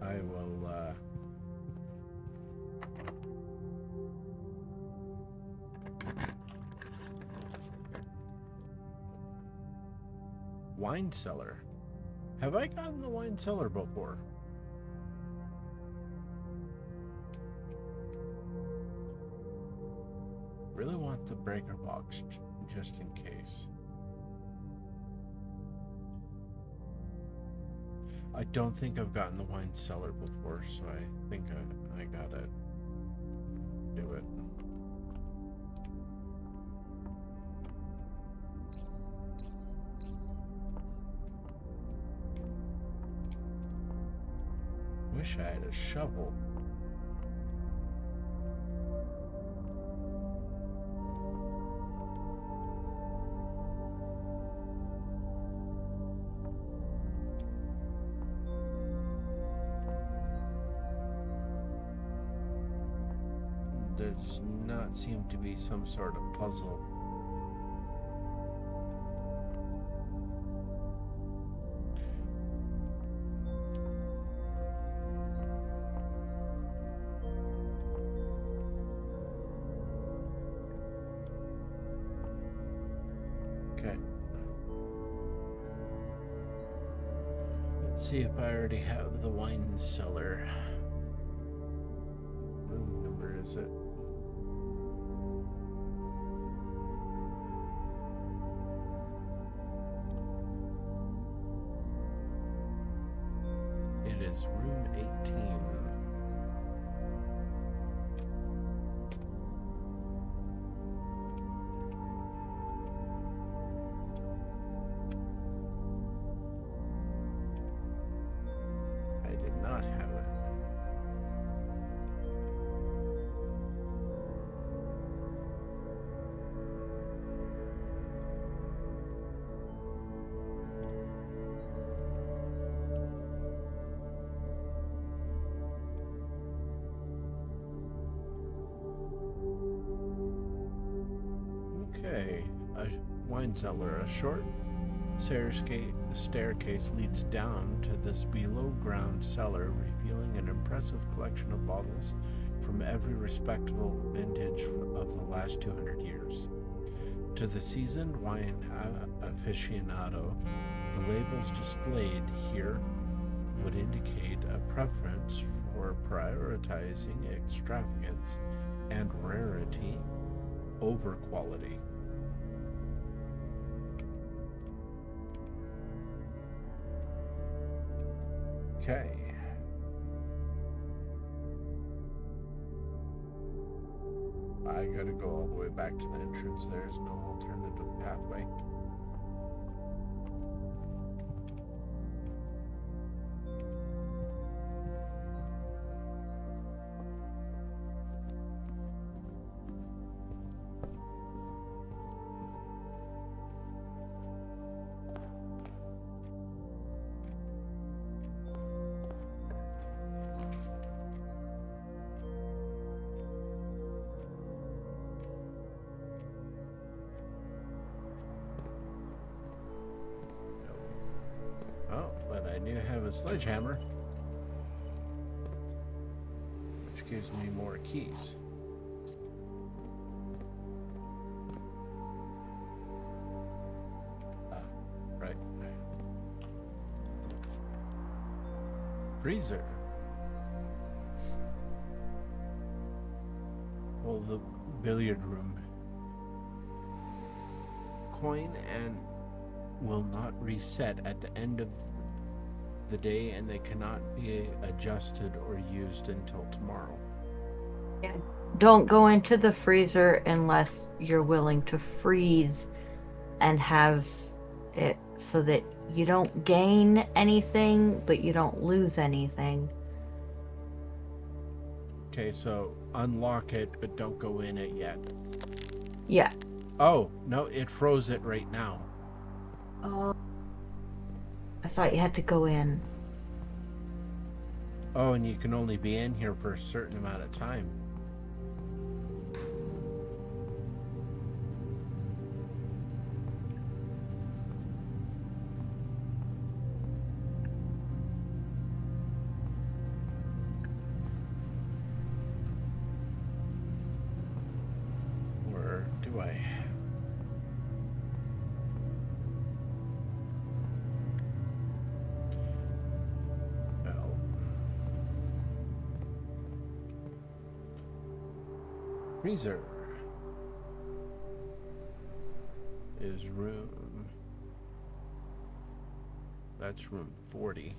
I will, wine cellar. Have I gotten the wine cellar before? Really want the breaker box just in case. I don't think I've gotten the wine cellar before, so I think I gotta do it. Wish I had a shovel. There does not seem to be some sort of puzzle. Okay. Let's see if I already have the wine cellar. Room number is it? It is room 18. I did not have it. Okay, a wine cellar. A short staircase leads down to this below-ground cellar, revealing an impressive collection of bottles from every respectable vintage of the last 200 years. To the seasoned wine aficionado, the labels displayed here would indicate a preference for prioritizing extravagance and rarity over quality. Okay. I gotta go all the way back to the entrance. There's no alternative pathway. Oh, but I do have a sledgehammer, which gives me more keys. Right. Freezer. Well, the billiard room. Coin and will not reset at the end of the day, and they cannot be adjusted or used until tomorrow. Yeah, Don't go into the freezer unless you're willing to freeze and have it so that you don't gain anything, but you don't lose anything. Okay, so unlock it, but don't go in it yet. Yeah. Oh, no, it froze it right now. Oh. I thought you had to go in. Oh, and you can only be in here for a certain amount of time. Or do I? Well, freezer is room. That's room 40.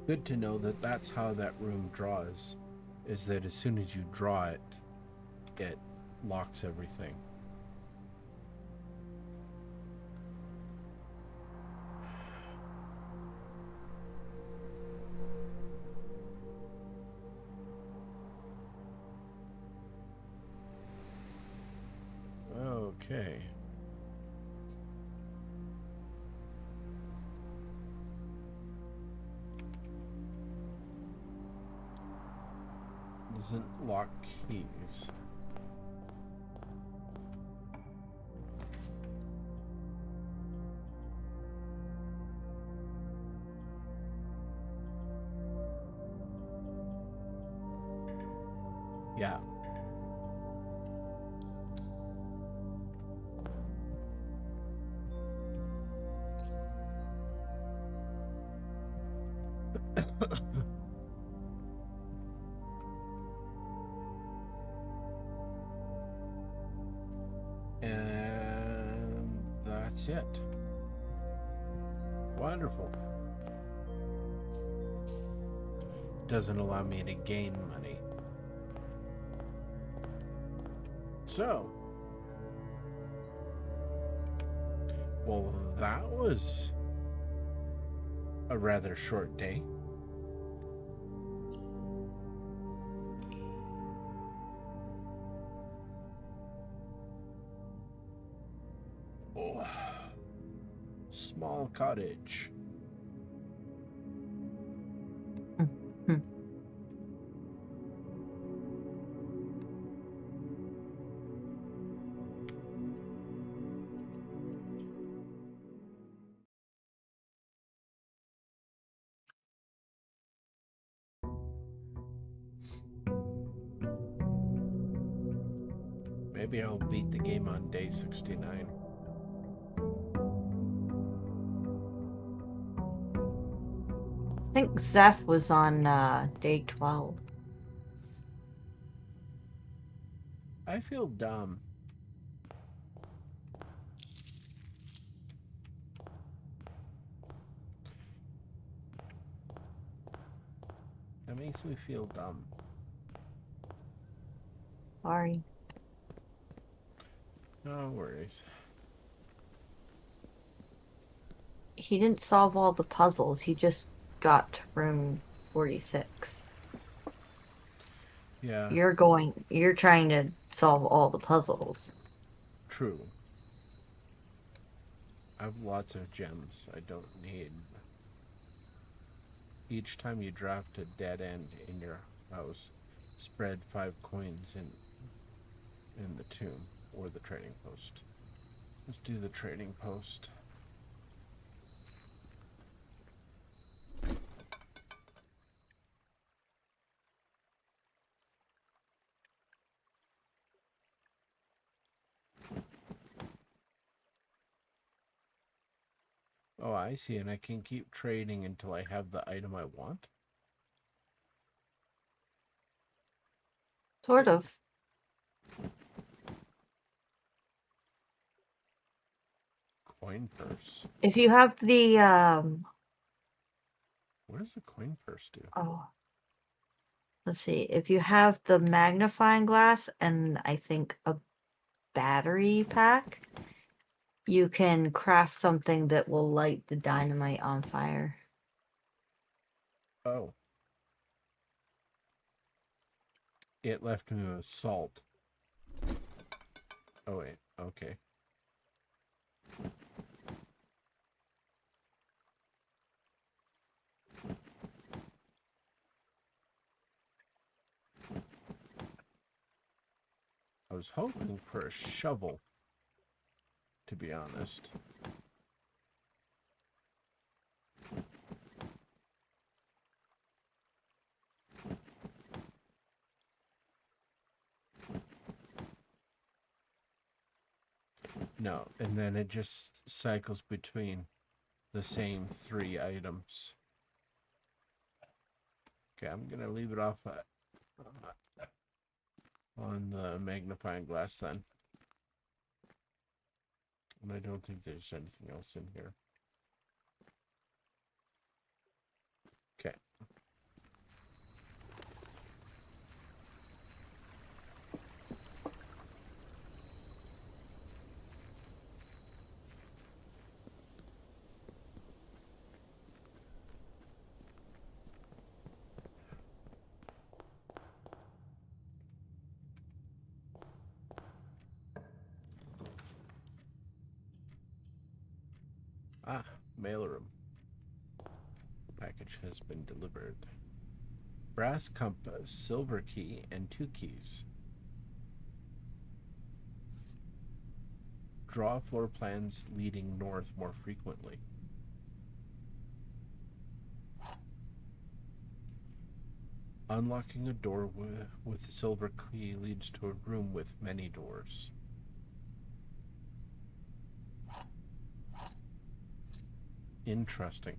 Good to know that that's how that room draws, is that as soon as you draw it, it locks everything. Okay. Doesn't lock keys. Yeah. And that's it. Wonderful. Doesn't allow me to gain money. So, well, that was a rather short day. Oh, small cottage. Hmm. Maybe I'll beat the game on day 69. I think Zeph was on day 12. I feel dumb. That makes me feel dumb. Sorry. No worries. He didn't solve all the puzzles. He just got to room 46. Yeah, You're trying to solve all the puzzles. true. I have lots of gems I don't need. Each time you draft a dead end in your house, spread 5 coins in the tomb or the trading post. Let's do the trading post. Oh, I see, and I can keep trading until I have the item I want. Sort of. Coin purse. If you have the What does a coin purse do? oh, let's see. If you have the magnifying glass and I think a battery pack, you can craft something that will light the dynamite on fire. Oh, it left me with salt. Oh, wait. Okay. I was hoping for a shovel, to be honest. No, and then it just cycles between the same 3 items. Okay, I'm gonna leave it off on the magnifying glass then. And I don't think there's anything else in here. Okay. Ah, mailroom. Package has been delivered. Brass compass, silver key, and 2 keys. Draw floor plans leading north more frequently. Unlocking a door with a silver key leads to a room with many doors. Interesting.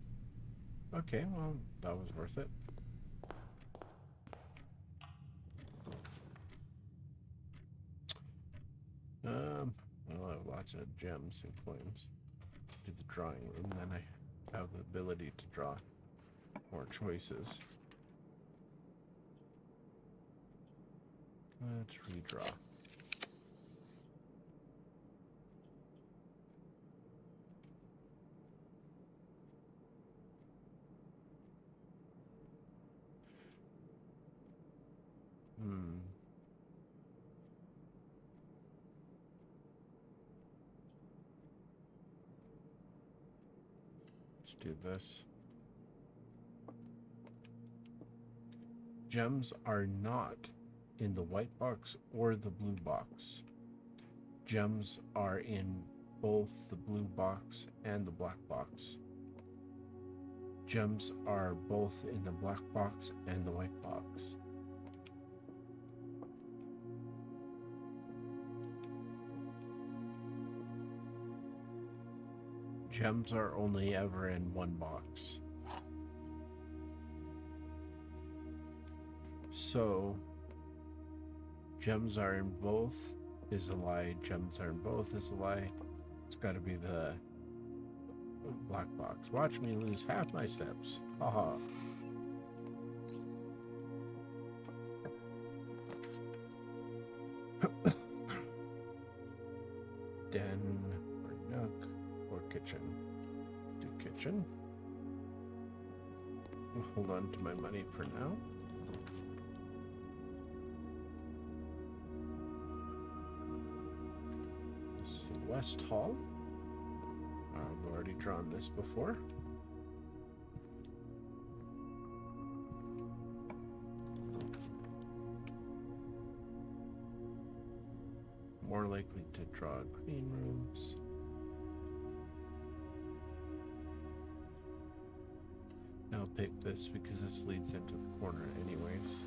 Okay, well, that was worth it. Well, I have lots of gems and coins. Do the drawing room, then I have the ability to draw more choices. Let's redraw. Hmm. Let's do this. Gems are not in the white box or the blue box. Gems are in both the blue box and the black box. Gems are both in the black box and the white box. Gems are only ever in one box. So, gems are in both is a lie. Gems are in both is a lie. It's got to be the black box. Watch me lose half my steps. Haha. Den or nook or kitchen. Do kitchen. I'll hold on to my money for now. West Hall. I've already drawn this before. More likely to draw clean rooms. I'll pick this because this leads into the corner anyways.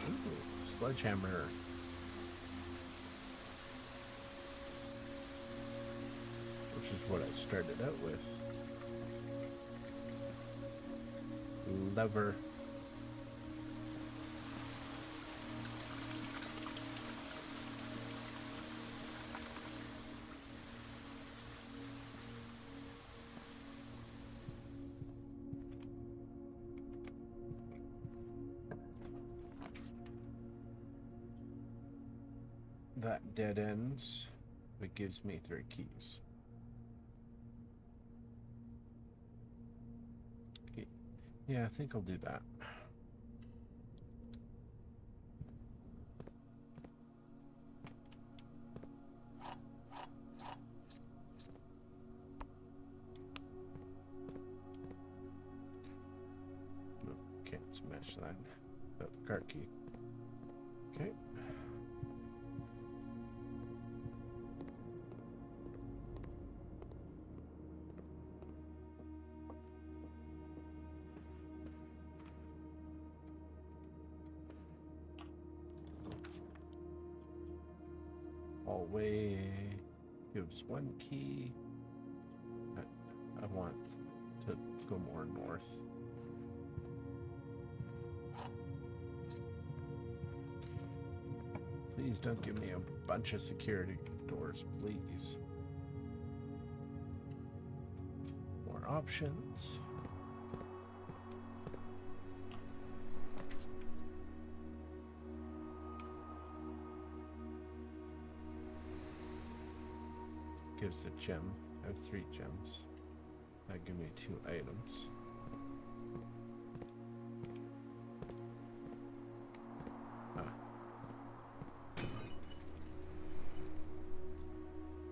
Ooh, sledgehammer. Which is what I started out with. Lever. That dead ends. It gives me 3 keys. Yeah, I think I'll do that. No, can't smash that. Got the cart key. Okay. Hallway gives 1 key. I want to go more north. Please don't give me a bunch of security doors, please. More options. Gives a gem. I have 3 gems. That give me 2 items.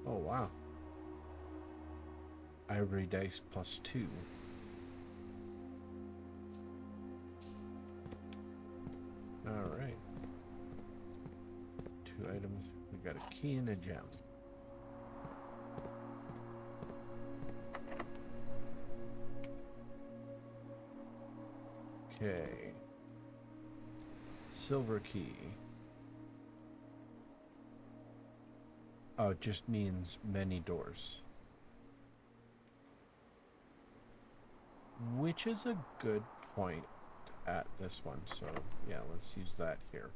Oh wow. Ivory dice +2. Alright. 2 items. We got a key and a gem. Okay. Silver key. Oh, it just means many doors. Which is a good point at this one. So, yeah, let's use that here.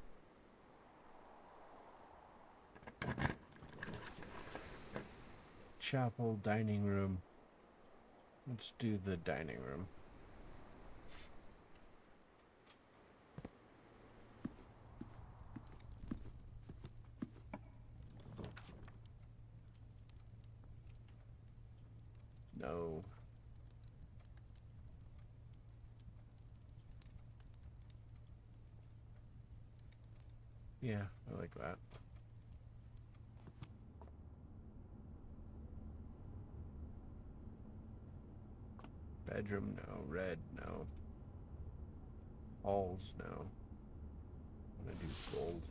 Chapel, dining room. Let's do the dining room. No. Yeah, I like that. Bedroom, no. Red, no. Halls, no. I'm gonna do gold.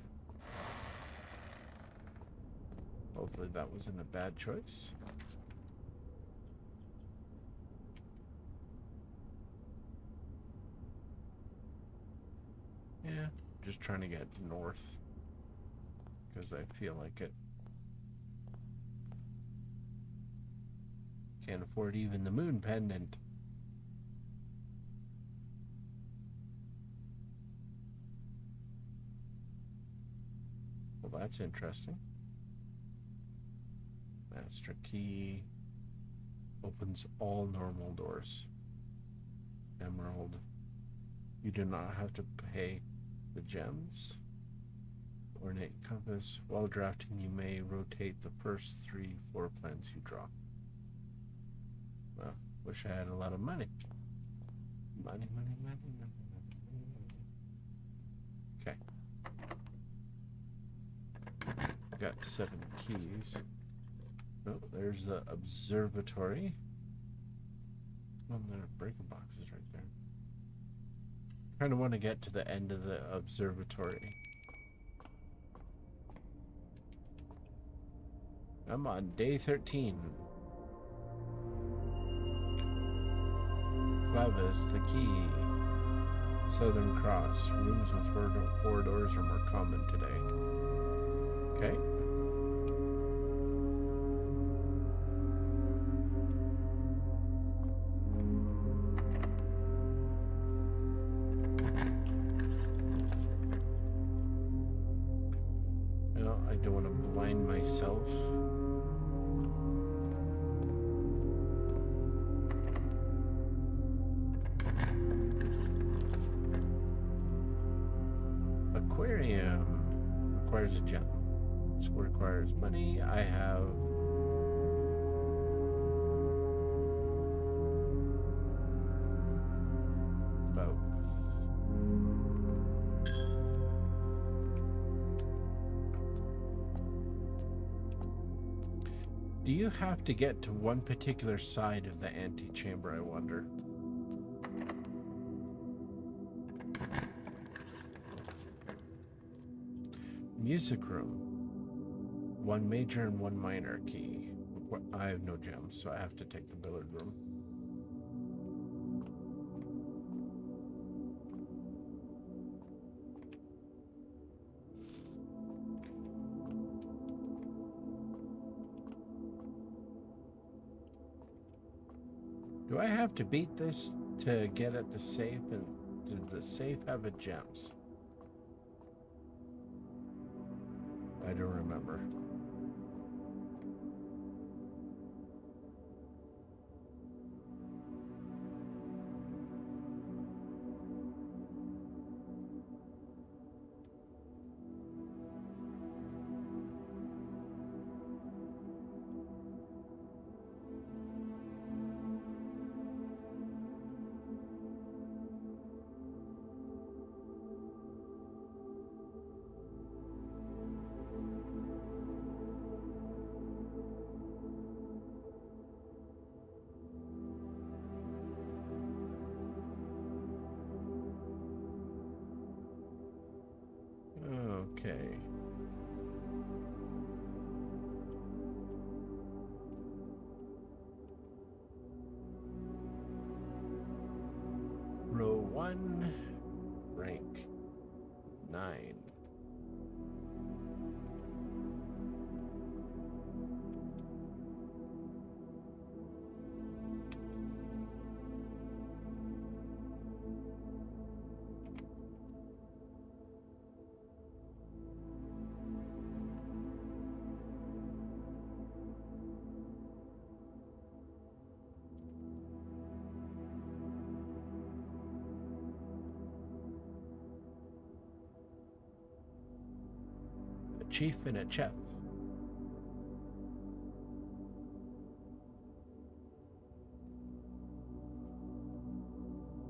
Hopefully that wasn't a bad choice. Yeah, just trying to get north because I feel like it. Can't afford even the moon pendant. Well, that's interesting. Master key opens all normal doors. Emerald. You do not have to pay the gems. Ornate compass. While drafting, you may rotate the first 3 floor plans you draw. Well, wish I had a lot of money. Money, money, money, money, money. Okay. got 7 keys. Oh, there's the observatory. Oh, there are breaker boxes right there. Kind of want to get to the end of the observatory. I'm on day 13. Clavis, the key. Southern Cross. Rooms with 4 doors are more common today. Okay. Well, I don't want to blind myself. Aquarium requires a gem. This requires money. I have both. Do you have to get to one particular side of the antechamber, I wonder? Music room. 1 major and 1 minor key. I have no gems, so I have to take the billiard room. Do I have to beat this to get at the safe? And did the safe have a gems? I don't remember. Okay. Row 1, rank 9. A chief and a chef.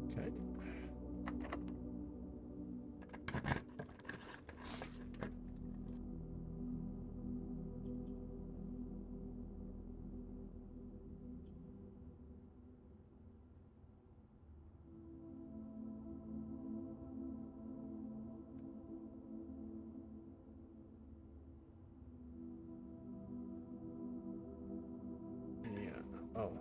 Okay. Oh,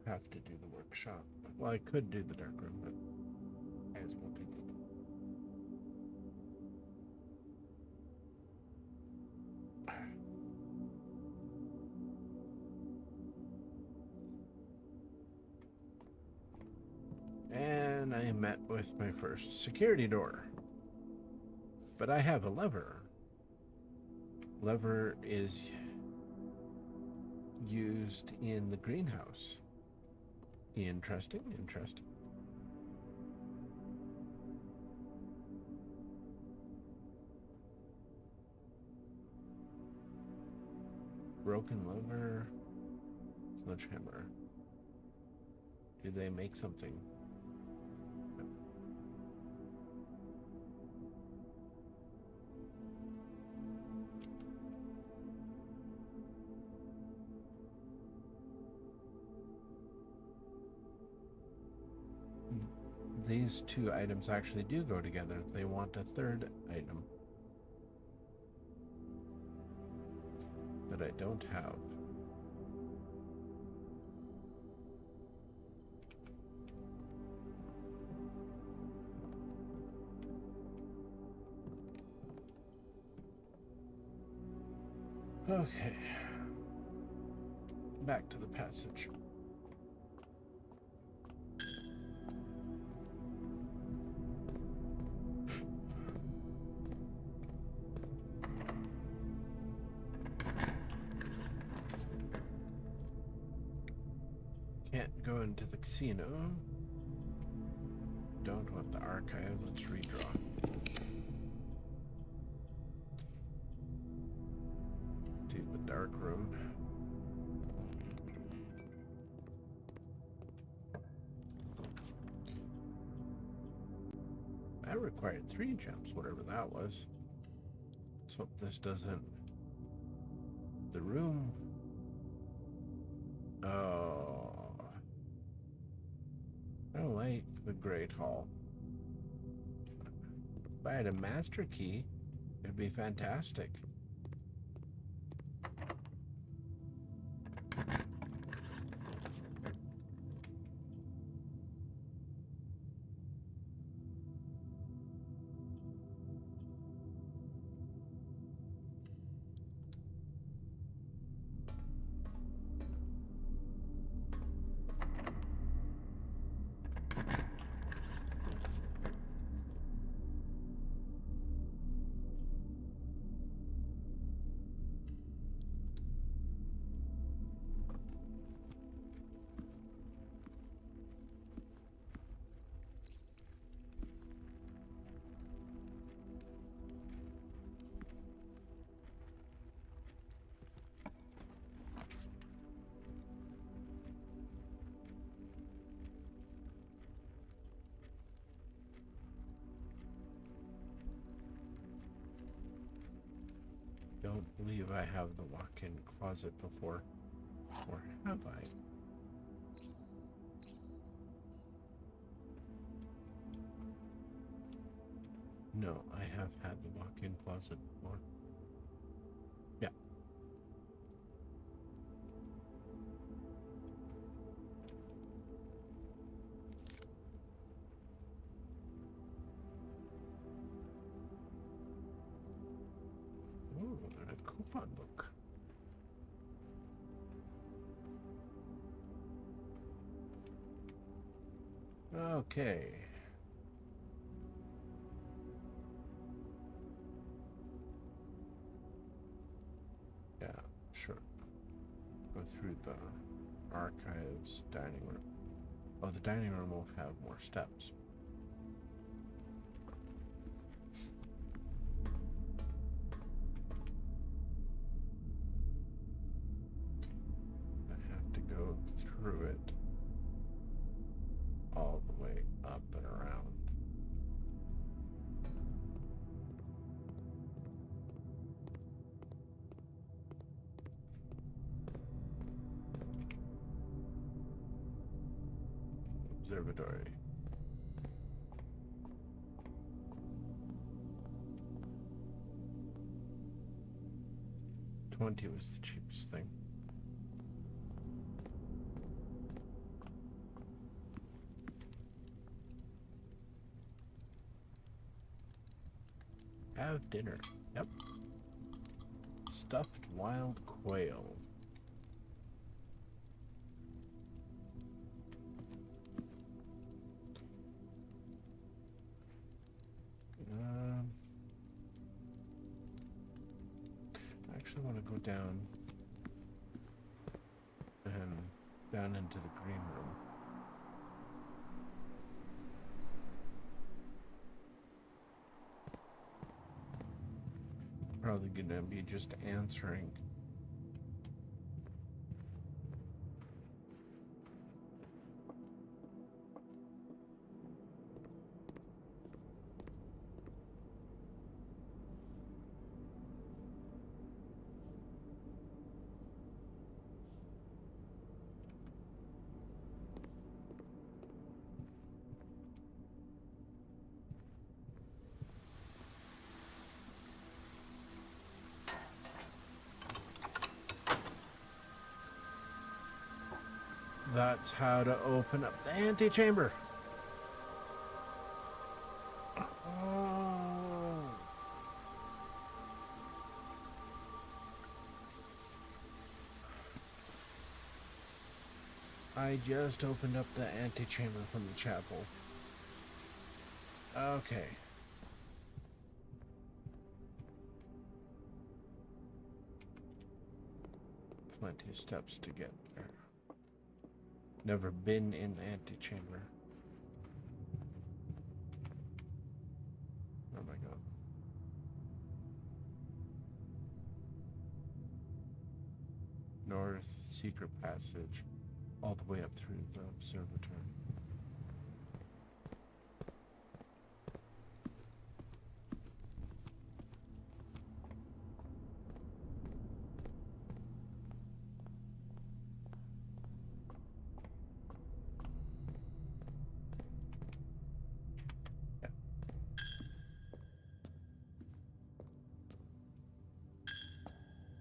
have to do the workshop. Well, I could do the dark room, but I as well take the. And I met with my first security door. But I have a lever. Lever is used in the greenhouse. Interesting, interesting. Broken lever, sledgehammer. Do they make something? these two items actually do go together. They want a third item that I don't have. Okay. Back to the passage. Can't go into the casino. Don't want the archive. Let's redraw. Do the dark room. That required 3 jumps, whatever that was. Let's hope this doesn't. The room. Oh. I don't like the Great Hall. If I had a master key, it'd be fantastic. Don't believe I have the walk-in closet before. Or have I? No, I have had the walk-in closet before. Yeah. Ooh, a coupon book. Okay. Yeah, sure. Go through the archives, dining room. Oh, the dining room will have more steps. I have to go through it all the way up and around. Observatory. $20 was the cheapest thing. Have dinner. Yep. Stuffed wild quail. I actually want to go down and down into the green room. Probably gonna be just answering. That's how to open up the antechamber. Oh. I just opened up the antechamber from the chapel. Okay. Plenty of steps to get there. Never been in the antechamber. Oh my god. North, secret passage, all the way up through the observatory.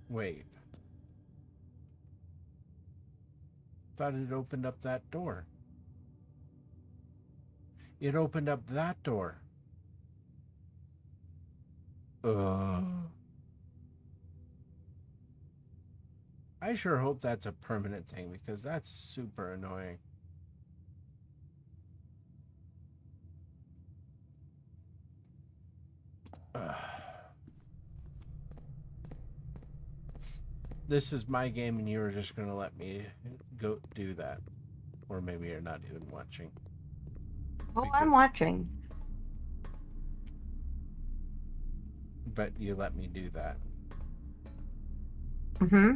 Wait. Thought it opened up that door. It opened up that door. I sure hope that's a permanent thing because that's super annoying. This is my game and you were just going to let me go do that. Or maybe you're not even watching. Oh, I'm watching. But you let me do that. Mm-hmm.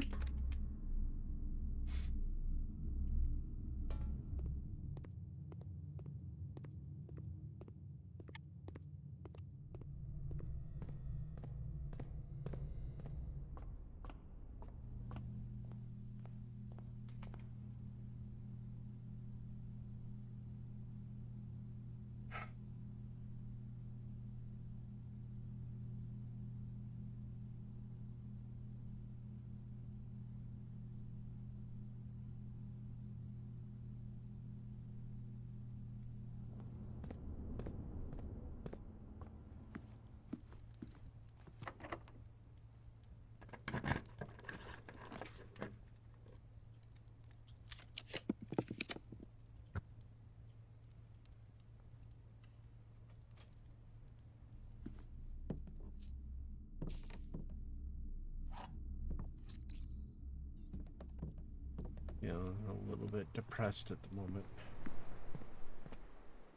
You know, a little bit depressed at the moment.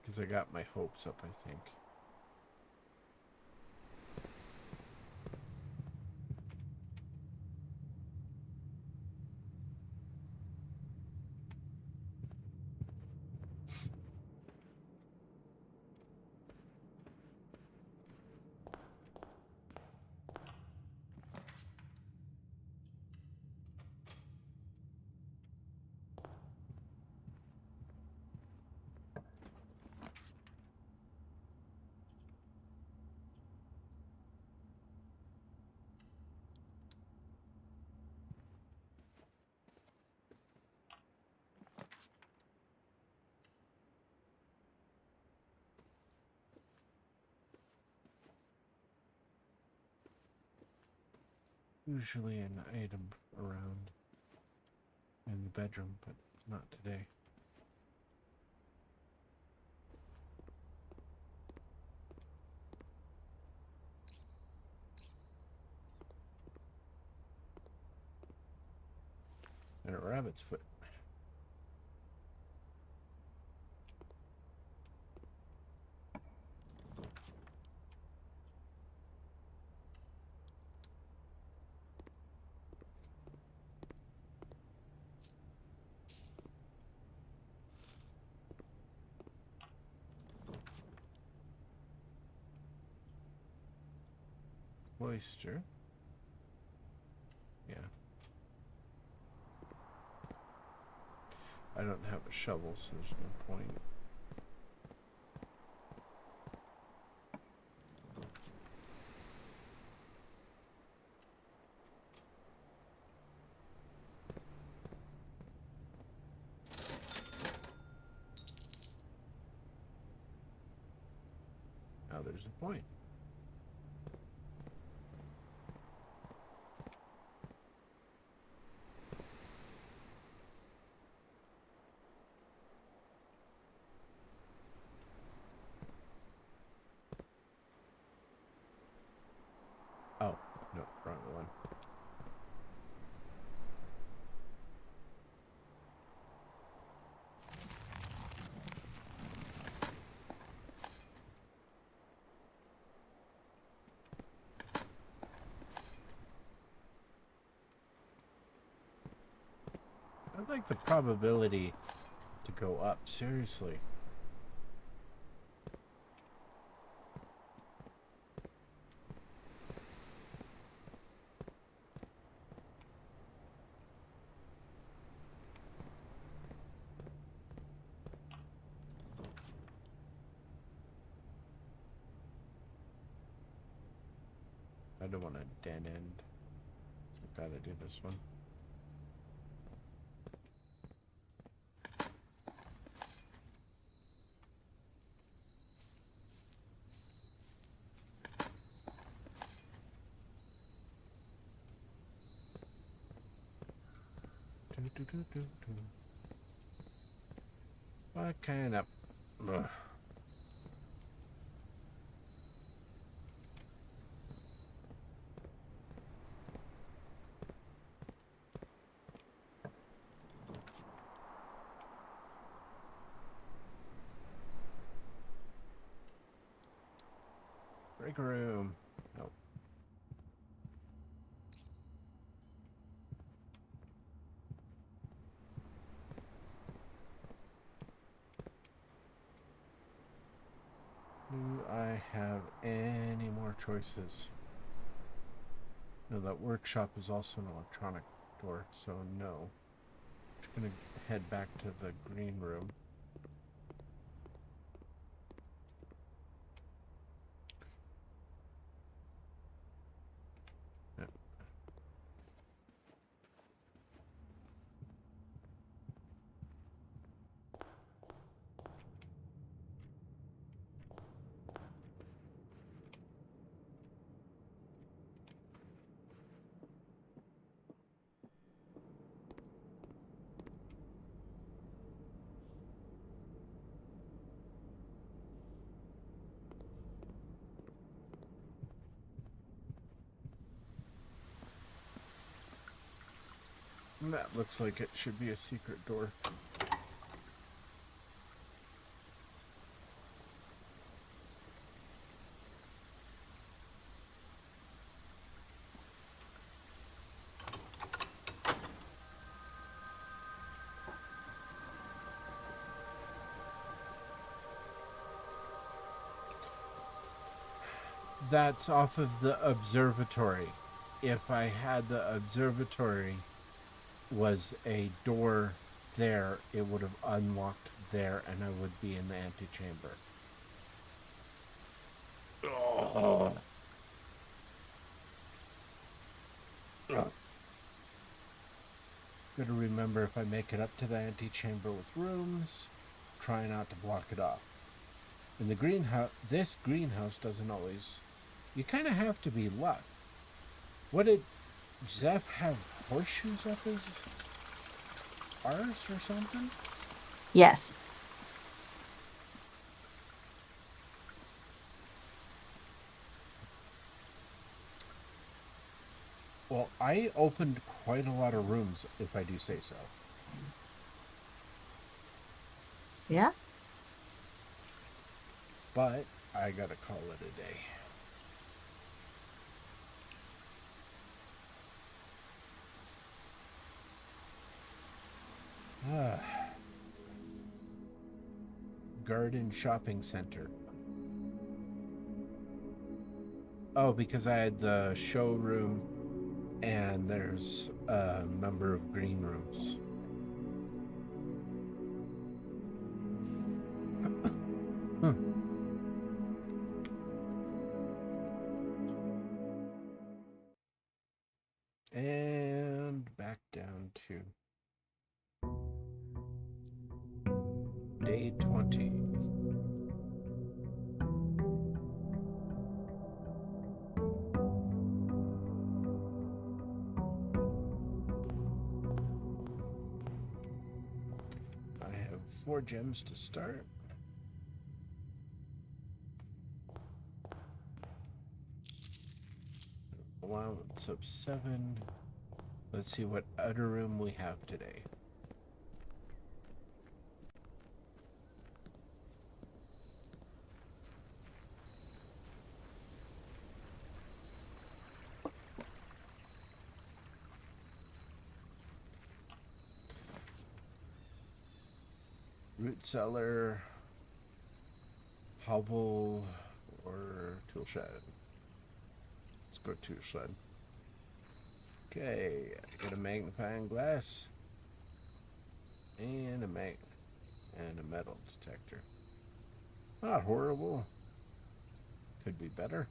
Because I got my hopes up, I think. Usually an item around in the bedroom, but not today. And a rabbit's foot. Oyster. Yeah. I don't have a shovel, so there's no point. Now there's a point. Oh, no, wrong one. I'd like the probability to go up, seriously. I don't want a dead end. I've got to do this one. What kind of... Ugh. Break room. Nope. Do I have any more choices? No, that workshop is also an electronic door, so no. I'm just gonna head back to the green room. Yeah. And that looks like it should be a secret door. That's off of the observatory. If I had the observatory was a door there, it would have unlocked there and I would be in the antechamber. Oh. Gotta remember, if I make it up to the antechamber with rooms, try not to block it off. In the greenhouse, this greenhouse doesn't always. You kind of have to be luck. What did Zeph have horseshoes up his arse or something? Yes. Well, I opened quite a lot of rooms, if I do say so. Yeah? But I gotta call it a day. Garden Shopping Center. Oh, because I had the showroom and there's a number of green rooms. And back down to day 20. 4 gems to start. Allowance of 7. Let's see what outer room we have today. Root cellar, hovel, or tool shed. Let's go tool shed. Okay, I got a magnifying glass and a metal detector. Not horrible. Could be better.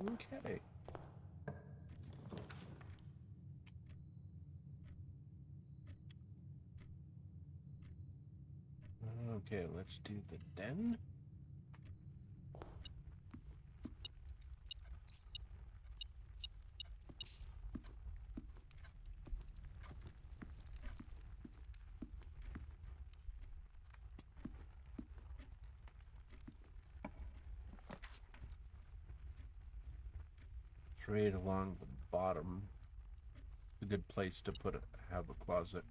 Okay. Okay, let's do the den. It's right along the bottom. A good place to have a closet.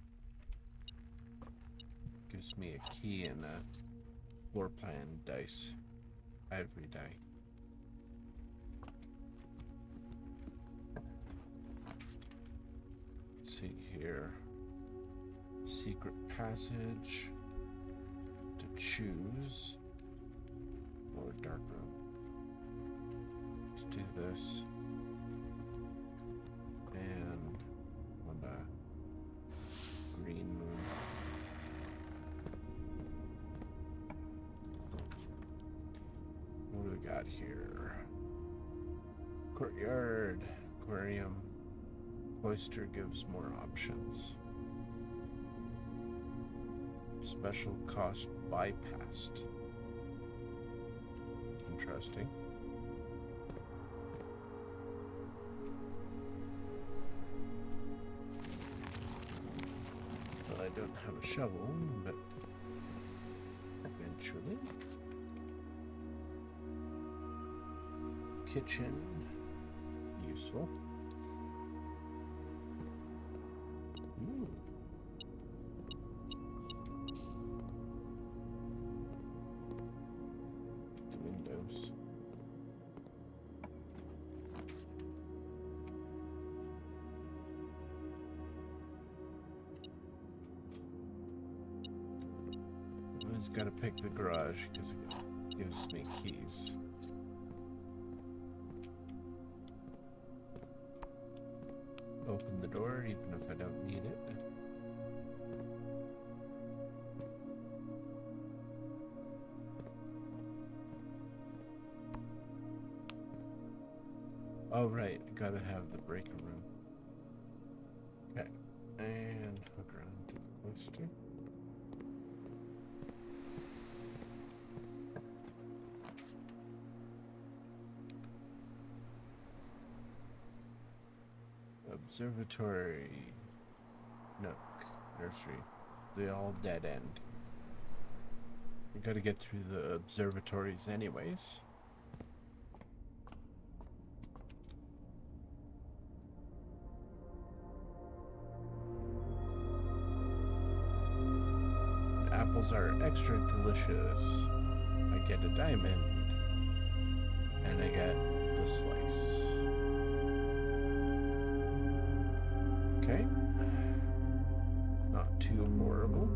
Gives me a key and a floor plan dice. Every day. Let's see here. Secret passage to choose. Or dark room. Let's do this. And on the green room. What do we got here? Courtyard, aquarium, cloister gives more options. Special cost bypassed. Interesting. Well, I don't have a shovel, but eventually. Kitchen, useful. Ooh. The windows. I just gotta pick the garage because it gives me keys. Open the door even if I don't need it. Oh right, gotta have the breaker room. Okay, and hook around to the cloister. Observatory, nook, nursery, they all dead end. You gotta get through the observatories anyways. Apples are extra delicious. I get a diamond, and I get the slice. Okay. Not too horrible.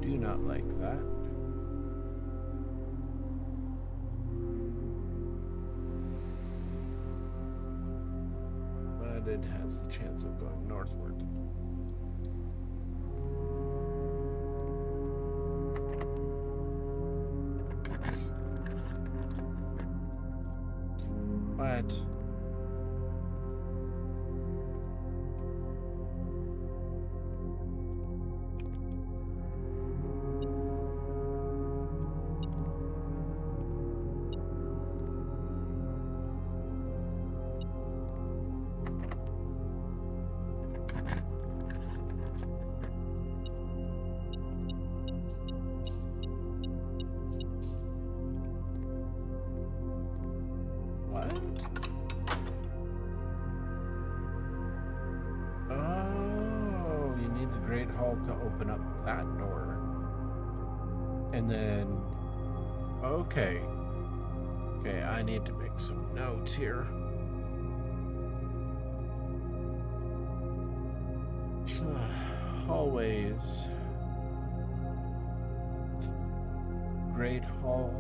Do not like that. But it has the chance of going northward. What? What? Oh, you need the Great Hall to open up that door. And then, okay. Okay, I need to make some notes here. Hallways. Great Hall.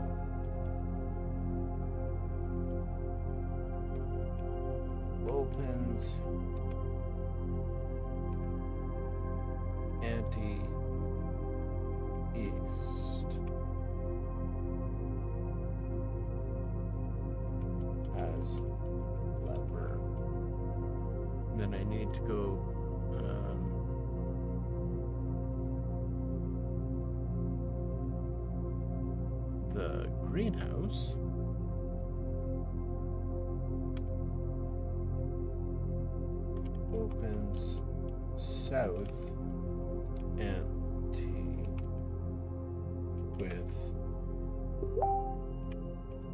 Opens. Anti-east. As lever. And then I need to go the greenhouse. Opens south and with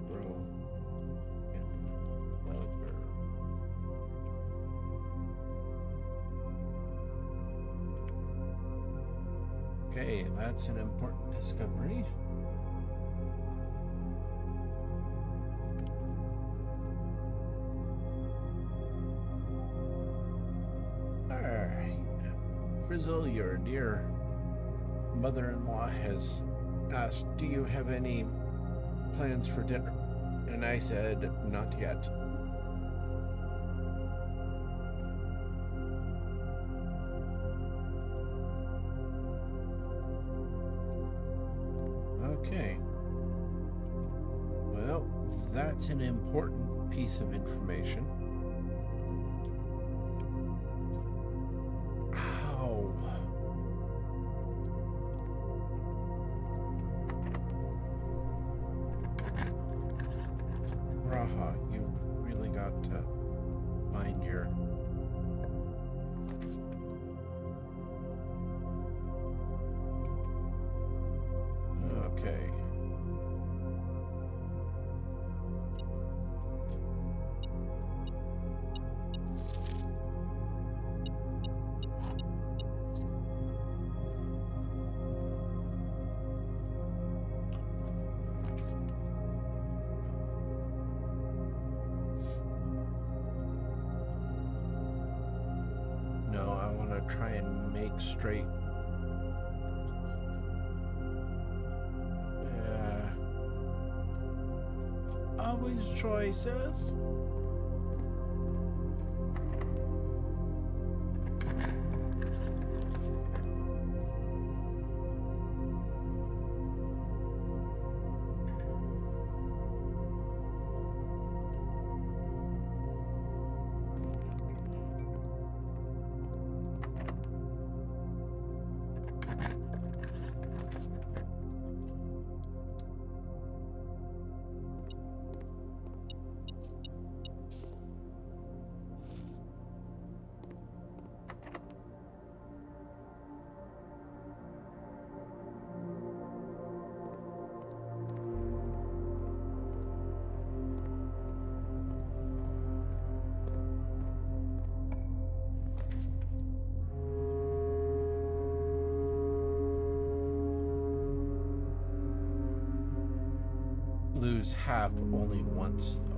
row and lever. Okay, that's an important discovery. Frizzle, your dear mother-in-law has asked, do you have any plans for dinner? And I said, not yet. Okay. Well, that's an important piece of information. Raha, you really got to find your... Okay. No, I want to try and make straight. Always choices. Lose half only once, though.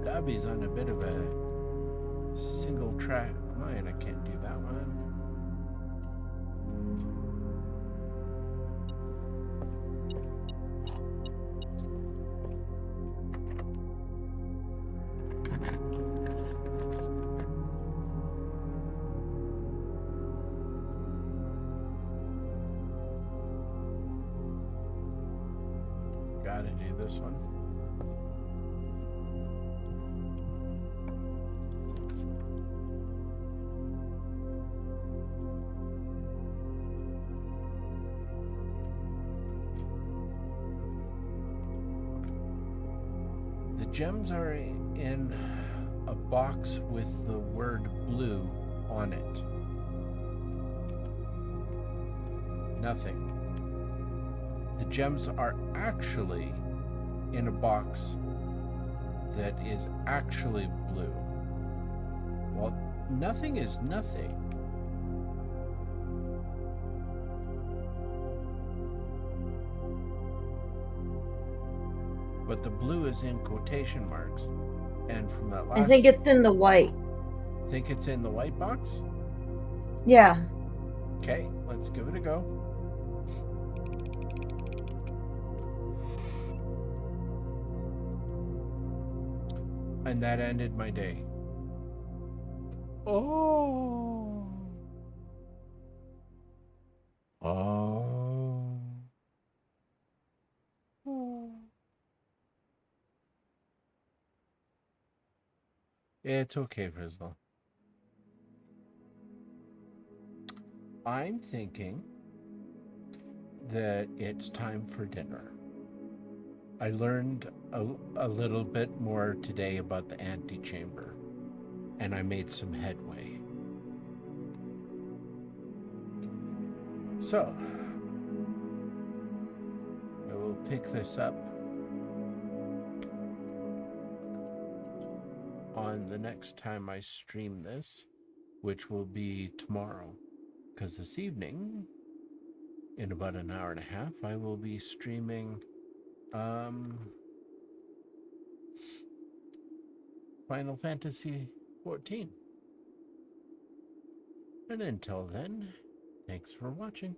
Dobby's on a bit of a single track line. I can't do that one. how to do this one. The gems are in a box with the word blue on it. Nothing. The gems are actually in a box that is actually blue. Well, nothing is nothing. But the blue is in quotation marks. And from that last... I think it's in the white. Think it's in the white box? Yeah. Okay, let's give it a go. And that ended my day. Oh. Oh. Oh. It's okay, Frizzle. I'm thinking that it's time for dinner. I learned a little bit more today about the antechamber, and I made some headway. So, I will pick this up on the next time I stream this, which will be tomorrow, because this evening, in about an hour and a half, I will be streaming Final Fantasy 14. And until then, thanks for watching.